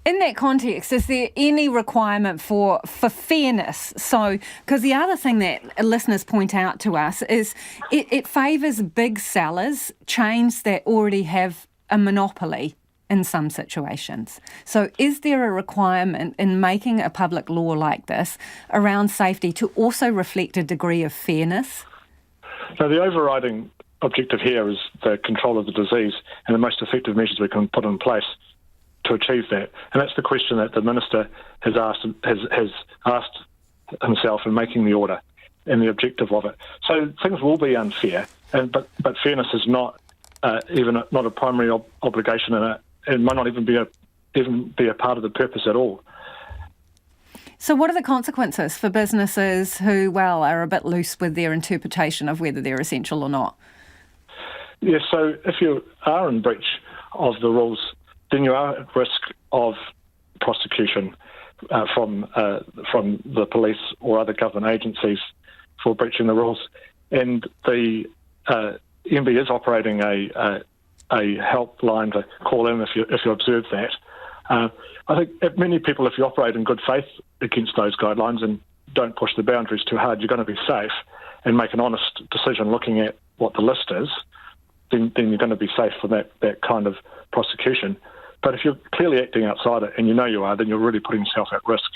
In that context, is there any requirement for fairness? So, because the other thing that listeners point out to us is it favours big sellers, chains that already have a monopoly in some situations. So is there a requirement in making a public law like this around safety to also reflect a degree of fairness? So the overriding objective here is the control of the disease and the most effective measures we can put in place to achieve that. And that's the question that the Minister has asked himself in making the order and the objective of it. So things will be unfair, but fairness is not not a primary obligation, and it might not even be a part of the purpose at all. So what are the consequences for businesses who, are a bit loose with their interpretation of whether they're essential or not? Yes, so if you are in breach of the rules, then you are at risk of prosecution from the police or other government agencies for breaching the rules. And the MB is operating a helpline to call in if you observe that. I think many people, if you operate in good faith against those guidelines and don't push the boundaries too hard, you're going to be safe and make an honest decision looking at what the list is, then you're going to be safe from that kind of prosecution. But if you're clearly acting outside it, and you know you are, then you're really putting yourself at risk.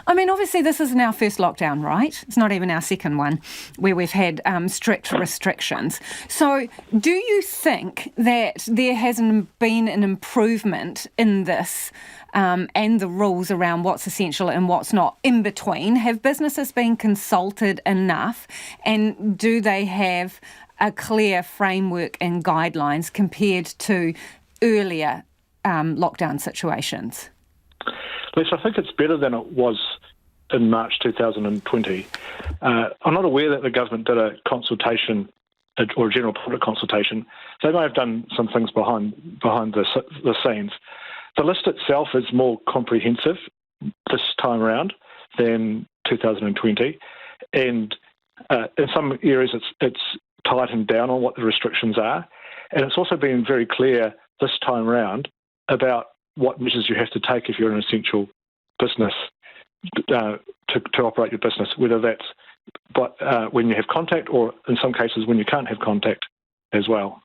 I mean, obviously this isn't our first lockdown, right? It's not even our second one where we've had strict restrictions. So do you think that there hasn't been an improvement in this and the rules around what's essential and what's not in between? Have businesses been consulted enough, and do they have a clear framework and guidelines compared to earlier lockdown situations? Lisa, I think it's better than it was in March 2020. I'm not aware that the government did a consultation or a general public consultation. They may have done some things behind the scenes. The list itself is more comprehensive this time around than 2020. And in some areas, it's tightened down on what the restrictions are. And it's also been very clear this time round about what measures you have to take if you're an essential business to operate your business, whether that's when you have contact or in some cases when you can't have contact as well.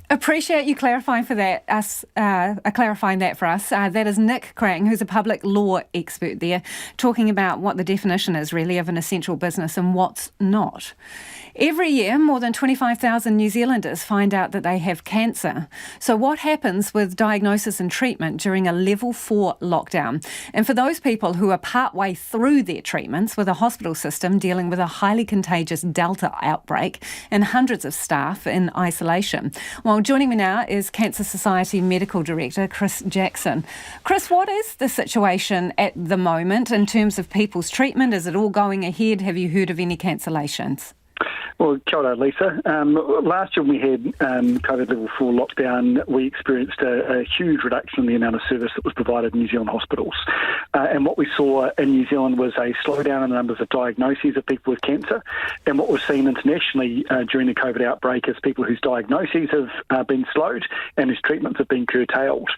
Appreciate you clarifying clarifying that for us. That is Nick Crang, who's a public law expert there, talking about what the definition is really of an essential business and what's not. Every year, more than 25,000 New Zealanders find out that they have cancer. So what happens with diagnosis and treatment during a level 4 lockdown? And for those people who are partway through their treatments with a hospital system dealing with a highly contagious Delta outbreak and hundreds of staff in isolation. Well, joining me now is Cancer Society Medical Director Chris Jackson. Chris, what is the situation at the moment in terms of people's treatment? Is it all going ahead? Have you heard of any cancellations? Well, kia ora, Lisa. Last year when we had COVID level 4 lockdown, we experienced a huge reduction in the amount of service that was provided in New Zealand hospitals. And what we saw in New Zealand was a slowdown in the numbers of diagnoses of people with cancer. And what we've seen internationally during the COVID outbreak is people whose diagnoses have been slowed and whose treatments have been curtailed.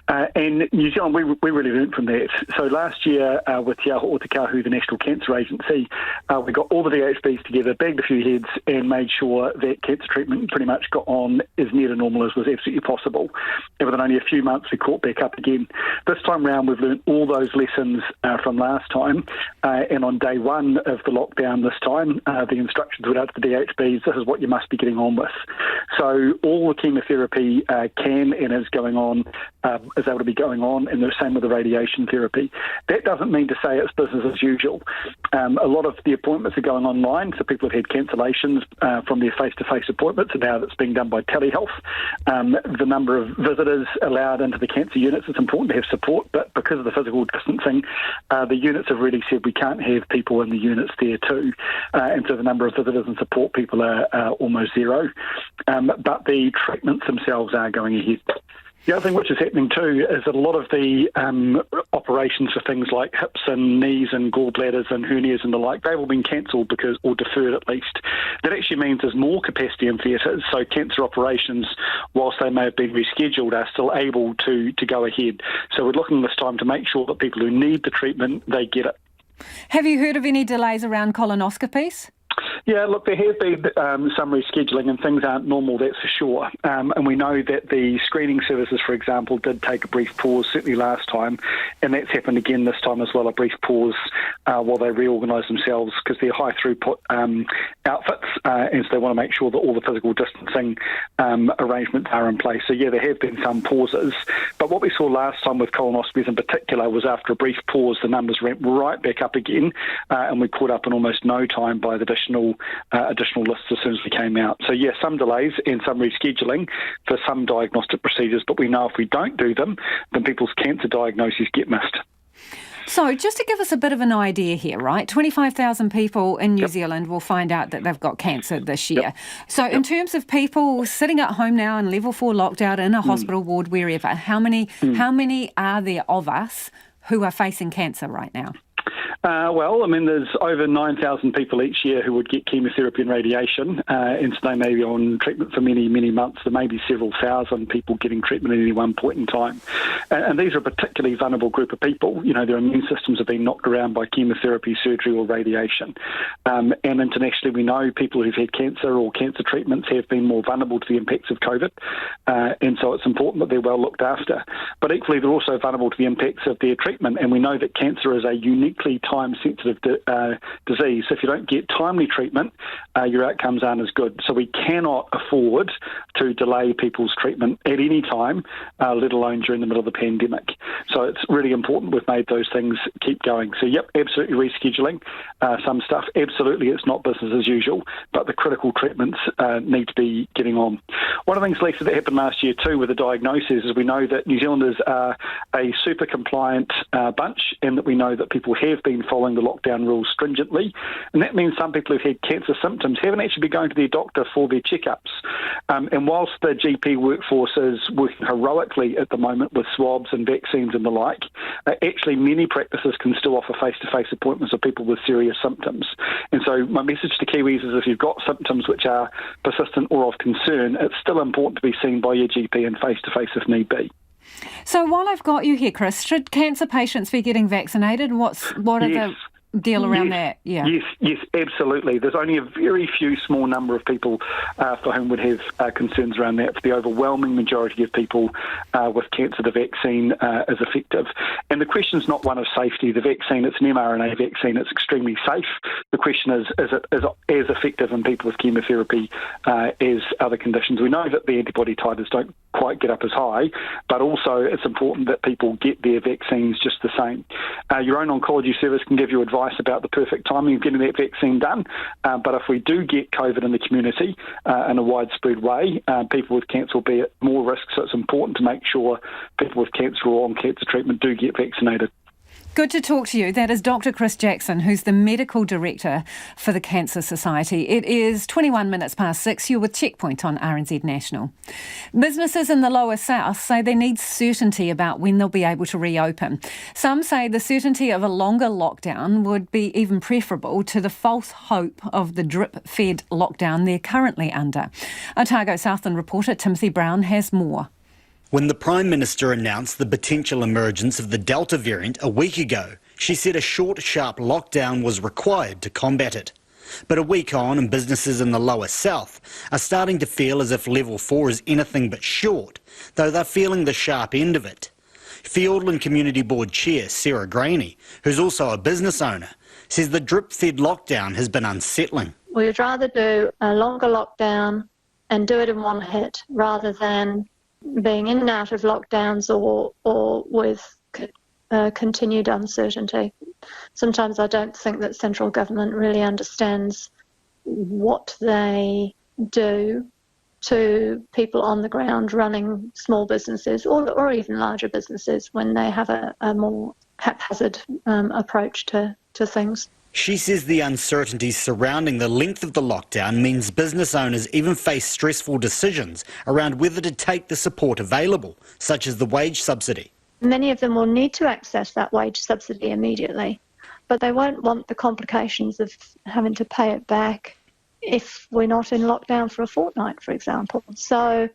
And New Zealand, we really learned from that. So last year with Te Aho o Te Kahu, the National Cancer Agency, we got all the VHBs together, bagged a few heads and made sure that cancer treatment pretty much got on as near to normal as was absolutely possible. And within only a few months, we caught back up again. This time round, we've learned all those lessons from last time. And on day one of the lockdown this time, the instructions went out to the DHBs, this is what you must be getting on with. So all the chemotherapy can and is going on, is able to be going on, and the same with the radiation therapy. That doesn't mean to say it's business as usual. A lot of the appointments are going online, so people have had cancellations from their face-to-face appointments, and now that's being done by telehealth. The number of visitors allowed into the cancer units, it's important to have support, but because of the physical distancing, the units have really said we can't have people in the units there too. And so the number of visitors and support people are almost zero. But the treatments themselves are going ahead. The other thing which is happening too is that a lot of the operations for things like hips and knees and gallbladders and hernias and the like, they've all been cancelled or deferred at least. That actually means there's more capacity in theatres, so cancer operations, whilst they may have been rescheduled, are still able to go ahead. So we're looking this time to make sure that people who need the treatment, they get it. Have you heard of any delays around colonoscopies? Yeah, look, there has been some rescheduling and things aren't normal, that's for sure. And we know that the screening services, for example, did take a brief pause, certainly last time, and that's happened again this time as well, a brief pause while they reorganise themselves because they're high throughput outfits and so they want to make sure that all the physical distancing arrangements are in place. So yeah, there have been some pauses. But what we saw last time with colonoscopies in particular was after a brief pause, the numbers went right back up again and we caught up in almost no time by the additional lists as soon as they came out. So yeah, some delays and some rescheduling for some diagnostic procedures, but we know if we don't do them, then people's cancer diagnoses get missed. So just to give us a bit of an idea here, right? 25,000 people in New Zealand will find out that they've got cancer this year. So in terms of people sitting at home now in level 4 lockdown in a hospital ward, wherever, how many are there of us who are facing cancer right now? Well, I mean, there's over 9,000 people each year who would get chemotherapy and radiation, and so they may be on treatment for many, many months. There may be several thousand people getting treatment at any one point in time. And these are a particularly vulnerable group of people. You know, their immune systems have been knocked around by chemotherapy, surgery or radiation. And internationally, we know people who've had cancer or cancer treatments have been more vulnerable to the impacts of COVID. And so it's important that they're well looked after. But equally, they're also vulnerable to the impacts of their treatment. And we know that cancer is a uniquely time-sensitive disease. So if you don't get timely treatment, your outcomes aren't as good. So we cannot afford to delay people's treatment at any time, let alone during the middle of the pandemic. So it's really important we've made those things keep going. So yep, absolutely rescheduling some stuff. Absolutely, it's not business as usual, but the critical treatments need to be getting on. One of the things, Lisa, that happened last year too with the diagnosis is we know that New Zealanders are a super compliant bunch, and that we know that people have been been following the lockdown rules stringently, and that means some people who've had cancer symptoms haven't actually been going to their doctor for their checkups. And whilst the GP workforce is working heroically at the moment with swabs and vaccines and the like, actually many practices can still offer face-to-face appointments of people with serious symptoms. And so my message to Kiwis is if you've got symptoms which are persistent or of concern, it's still important to be seen by your GP and face-to-face if need be. So while I've got you here, Chris, should cancer patients be getting vaccinated? What are the deal around that? Yeah. Yes, absolutely. There's only a very few small number of people for whom would have concerns around that. For the overwhelming majority of people with cancer, the vaccine is effective. And the question is not one of safety. The vaccine, it's an mRNA vaccine, it's extremely safe. The question is it as effective in people with chemotherapy as other conditions? We know that the antibody titers don't quite get up as high, but also it's important that people get their vaccines just the same. Your own oncology service can give you advice about the perfect timing of getting that vaccine done, but if we do get COVID in the community in a widespread way, people with cancer will be at more risk, so it's important to make sure people with cancer or on cancer treatment do get vaccinated. Good to talk to you. That is Dr. Chris Jackson, who's the Medical Director for the Cancer Society. It is 21 minutes past 6. You're with Checkpoint on RNZ National. Businesses in the lower south say they need certainty about when they'll be able to reopen. Some say the certainty of a longer lockdown would be even preferable to the false hope of the drip-fed lockdown they're currently under. Otago Southland reporter Timothy Brown has more. When the Prime Minister announced the potential emergence of the Delta variant a week ago, she said a short, sharp lockdown was required to combat it. But a week on, and businesses in the lower south are starting to feel as if level 4 is anything but short, though they're feeling the sharp end of it. Fiordland Community Board Chair Sarah Graney, who's also a business owner, says the drip-fed lockdown has been unsettling. We'd rather do a longer lockdown and do it in one hit rather than being in and out of lockdowns or with continued uncertainty. Sometimes I don't think that central government really understands what they do to people on the ground running small businesses or even larger businesses when they have a more haphazard approach to things. She says the uncertainty surrounding the length of the lockdown means business owners even face stressful decisions around whether to take the support available, such as the wage subsidy. Many of them will need to access that wage subsidy immediately, but they won't want the complications of having to pay it back if we're not in lockdown for a fortnight, for example. So,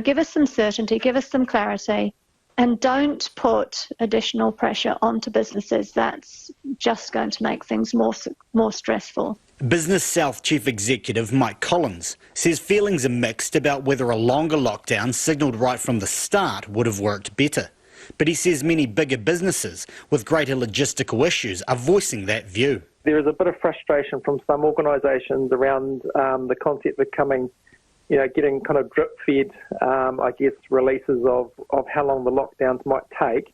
give us some certainty, give us some clarity, and don't put additional pressure onto businesses. That's just going to make things more stressful. Business South Chief Executive Mike Collins says feelings are mixed about whether a longer lockdown signalled right from the start would have worked better. But he says many bigger businesses with greater logistical issues are voicing that view. There is a bit of frustration from some organisations around the concept of getting kind of drip-fed, releases of how long the lockdowns might take.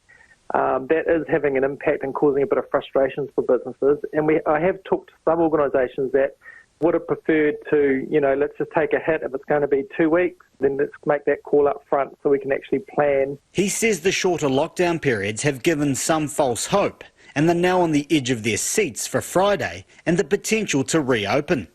That is having an impact and causing a bit of frustrations for businesses. And I have talked to some organisations that would have preferred to, let's just take a hit. If it's going to be 2 weeks, then let's make that call up front so we can actually plan. He says the shorter lockdown periods have given some false hope, and they're now on the edge of their seats for Friday and the potential to reopen.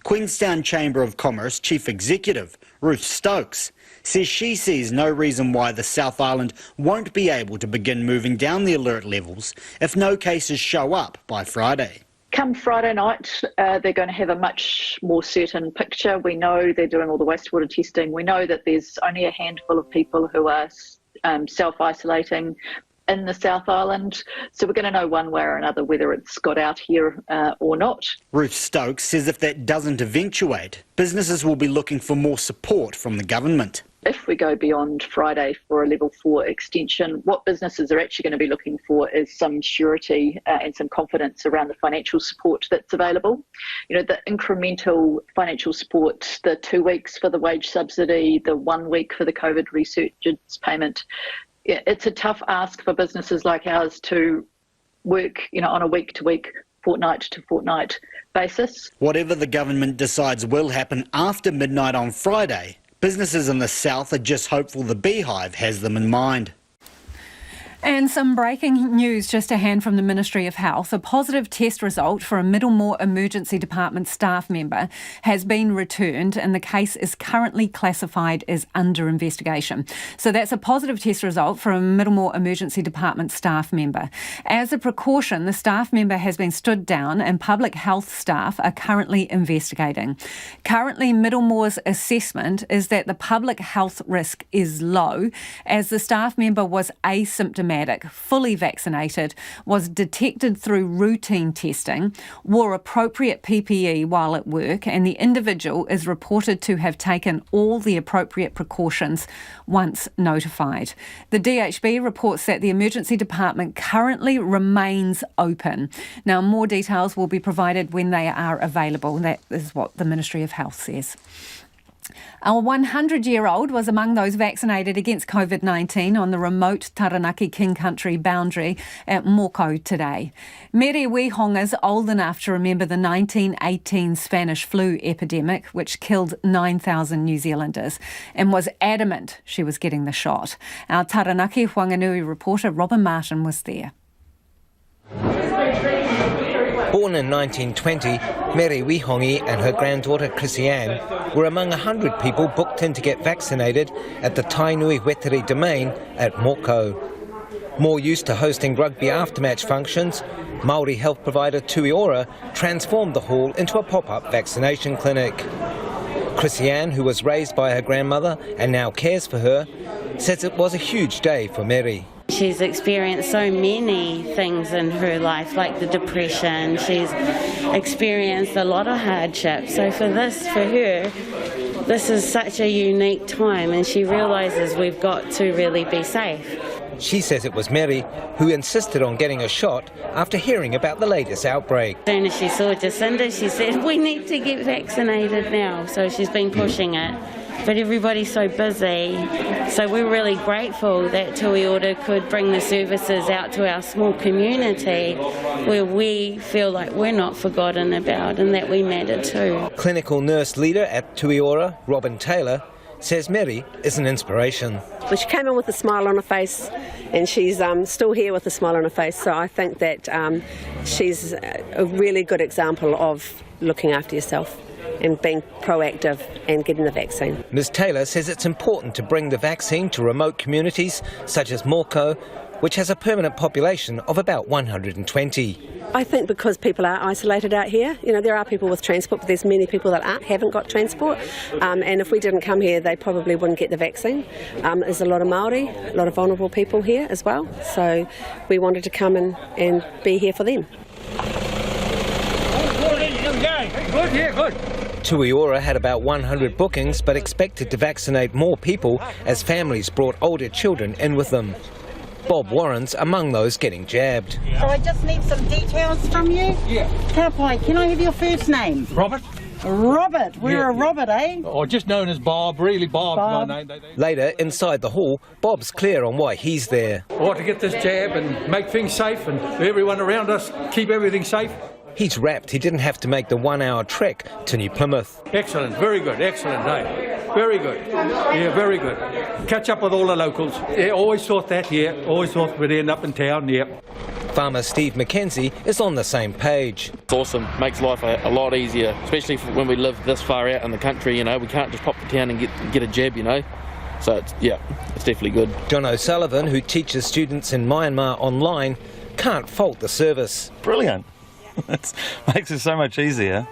Queenstown Chamber of Commerce Chief Executive Ruth Stokes says she sees no reason why the South Island won't be able to begin moving down the alert levels if no cases show up by Friday. Come Friday night, they're going to have a much more certain picture. We know they're doing all the wastewater testing. We know that there's only a handful of people who are self-isolating in the South Island. So we're going to know one way or another whether it's got out here or not. Ruth Stokes says if that doesn't eventuate, businesses will be looking for more support from the government. If we go beyond Friday for a level 4 extension, what businesses are actually going to be looking for is some surety and some confidence around the financial support that's available. The incremental financial support, the 2 weeks for the wage subsidy, the 1 week for the COVID resurgence payment. It's a tough ask for businesses like ours to work, on a week-to-week, fortnight-to-fortnight basis. Whatever the government decides will happen after midnight on Friday, businesses in the south are just hopeful the Beehive has them in mind. And some breaking news just a hand from the Ministry of Health. A positive test result for a Middlemore Emergency Department staff member has been returned and the case is currently classified as under investigation. So that's a positive test result for a Middlemore Emergency Department staff member. As a precaution, the staff member has been stood down and public health staff are currently investigating. Currently, Middlemore's assessment is that the public health risk is low as the staff member was asymptomatic, fully vaccinated, was detected through routine testing, wore appropriate PPE while at work, and the individual is reported to have taken all the appropriate precautions once notified. The DHB reports that the emergency department currently remains open. Now, more details will be provided when they are available. That is what the Ministry of Health says. A 100-year-old was among those vaccinated against COVID-19 on the remote Taranaki King Country boundary at Moko today. Mere Wihonga's old enough to remember the 1918 Spanish flu epidemic, which killed 9,000 New Zealanders, and was adamant she was getting the shot. Our Taranaki Whanganui reporter Robin Martin was there. Born in 1920, Mere Wihongi and her granddaughter Chrissy-Anne were among 100 people booked in to get vaccinated at the Tainui Weteri Domain at Moko. More used to hosting rugby aftermatch functions, Māori health provider Tui Ora transformed the hall into a pop-up vaccination clinic. Chrissy-Anne, who was raised by her grandmother and now cares for her, says it was a huge day for Mere. She's experienced so many things in her life, like the depression. She's experienced a lot of hardship. So for her, this is such a unique time, and she realises we've got to really be safe. She says it was Mary who insisted on getting a shot after hearing about the latest outbreak. As soon as she saw Jacinda, she said, we need to get vaccinated now. So she's been pushing it. But everybody's so busy, so we're really grateful that Tui Ora could bring the services out to our small community where we feel like we're not forgotten about and that we matter too. Clinical nurse leader at Tui Ora, Robin Taylor, says Mary is an inspiration. Well, she came in with a smile on her face and she's still here with a smile on her face, so I think that she's a really good example of looking after yourself and being proactive and getting the vaccine. Ms Taylor says it's important to bring the vaccine to remote communities such as Moko, which has a permanent population of about 120. I think because people are isolated out here, there are people with transport, but there's many people that haven't got transport, and if we didn't come here, they probably wouldn't get the vaccine. There's a lot of Māori, a lot of vulnerable people here as well, so we wanted to come and be here for them. Good, yeah, good. Tui Ora had about 100 bookings but expected to vaccinate more people as families brought older children in with them. Bob Warren's among those getting jabbed. So I just need some details from you. Yeah. Kapai, can I have your first name? Robert. Robert, we're a Robert, eh? Or just known as Bob, really Bob. My name. Later, inside the hall, Bob's clear on why he's there. I want to get this jab and make things safe and everyone around us keep everything safe. He's rapt he didn't have to make the 1-hour trek to New Plymouth. Excellent, very good, excellent, eh? Very good. Yeah, very good. Catch up with all the locals. Yeah, always thought that, yeah. Always thought we'd end up in town, yeah. Farmer Steve McKenzie is on the same page. It's awesome, makes life a lot easier, especially when we live this far out in the country, we can't just pop to town and get a jab, So, it's definitely good. John O'Sullivan, who teaches students in Myanmar online, can't fault the service. Brilliant. It makes it so much easier.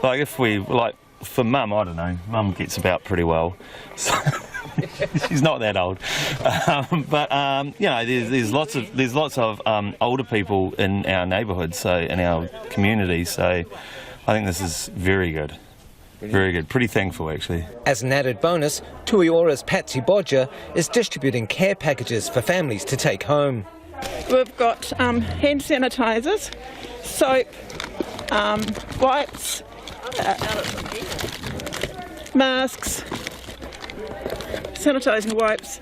Like for Mum, I don't know, Mum gets about pretty well. So she's not that old. There's lots of older people in our neighbourhood, so in our community, so I think this is very good. Very good. Pretty thankful, actually. As an added bonus, Tui Ora's Patsy Bodger is distributing care packages for families to take home. We've got hand sanitisers, soap, wipes, masks, sanitising wipes.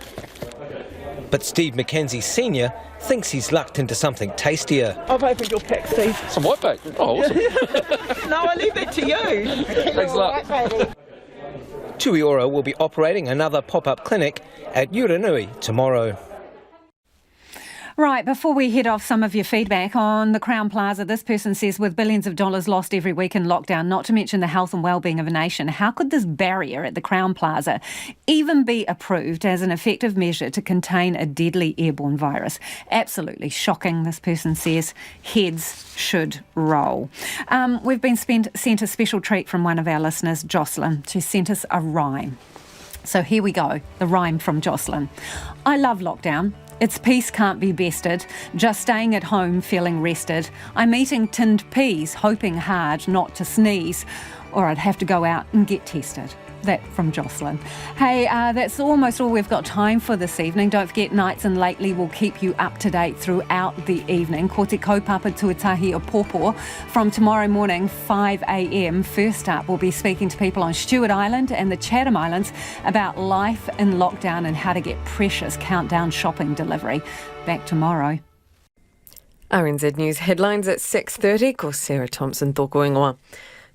But Steve McKenzie Sr. thinks he's lucked into something tastier. I've opened your pack, Steve. Some white bait? Oh, awesome. No, I leave that to you. Thanks a lot. Tui Ora will be operating another pop-up clinic at Yuranui tomorrow. Right, before we head off, some of your feedback on the Crown Plaza. This person says, with billions of dollars lost every week in lockdown, not to mention the health and well-being of a nation, how could this barrier at the Crown Plaza even be approved as an effective measure to contain a deadly airborne virus? Absolutely shocking, this person says. Heads should roll. We've been sent a special treat from one of our listeners, Jocelyn. She sent us a rhyme. So here we go, the rhyme from Jocelyn. I love lockdown. Its peace can't be bested, just staying at home feeling rested. I'm eating tinned peas, hoping hard not to sneeze, or I'd have to go out and get tested. That from Jocelyn. Hey, that's almost all we've got time for this evening. Don't forget, Nights and Lately will keep you up to date throughout the evening. Ko te kaupapa tuatahi o Pōpō from tomorrow morning, 5 a.m. First up, we'll be speaking to people on Stewart Island and the Chatham Islands about life in lockdown and how to get precious countdown shopping delivery. Back tomorrow. RNZ News headlines at 6:30. Ko Sarah Thompson tōku ingoa.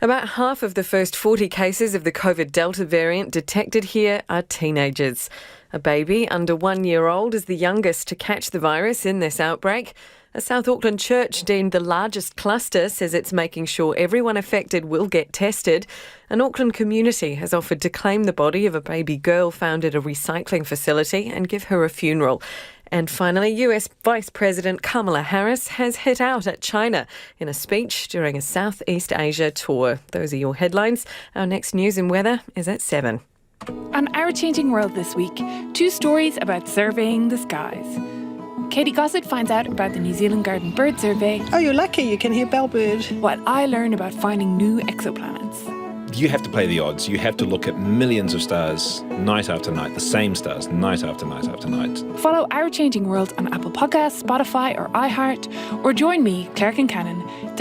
About half of the first 40 cases of the COVID Delta variant detected here are teenagers. A baby under 1 year old is the youngest to catch the virus in this outbreak. A South Auckland church deemed the largest cluster says it's making sure everyone affected will get tested. An Auckland community has offered to claim the body of a baby girl found at a recycling facility and give her a funeral. And finally, US Vice President Kamala Harris has hit out at China in a speech during a Southeast Asia tour. Those are your headlines. Our next news and weather is at 7. On Our Changing World this week, 2 stories about surveying the skies. Katie Gossett finds out about the New Zealand Garden Bird Survey. Oh, you're lucky you can hear bellbird. While I learn about finding new exoplanets. You have to play the odds. You have to look at millions of stars night after night, the same stars night after night after night. Follow Our Changing World on Apple Podcasts, Spotify or iHeart, or join me, Claire Kincannon,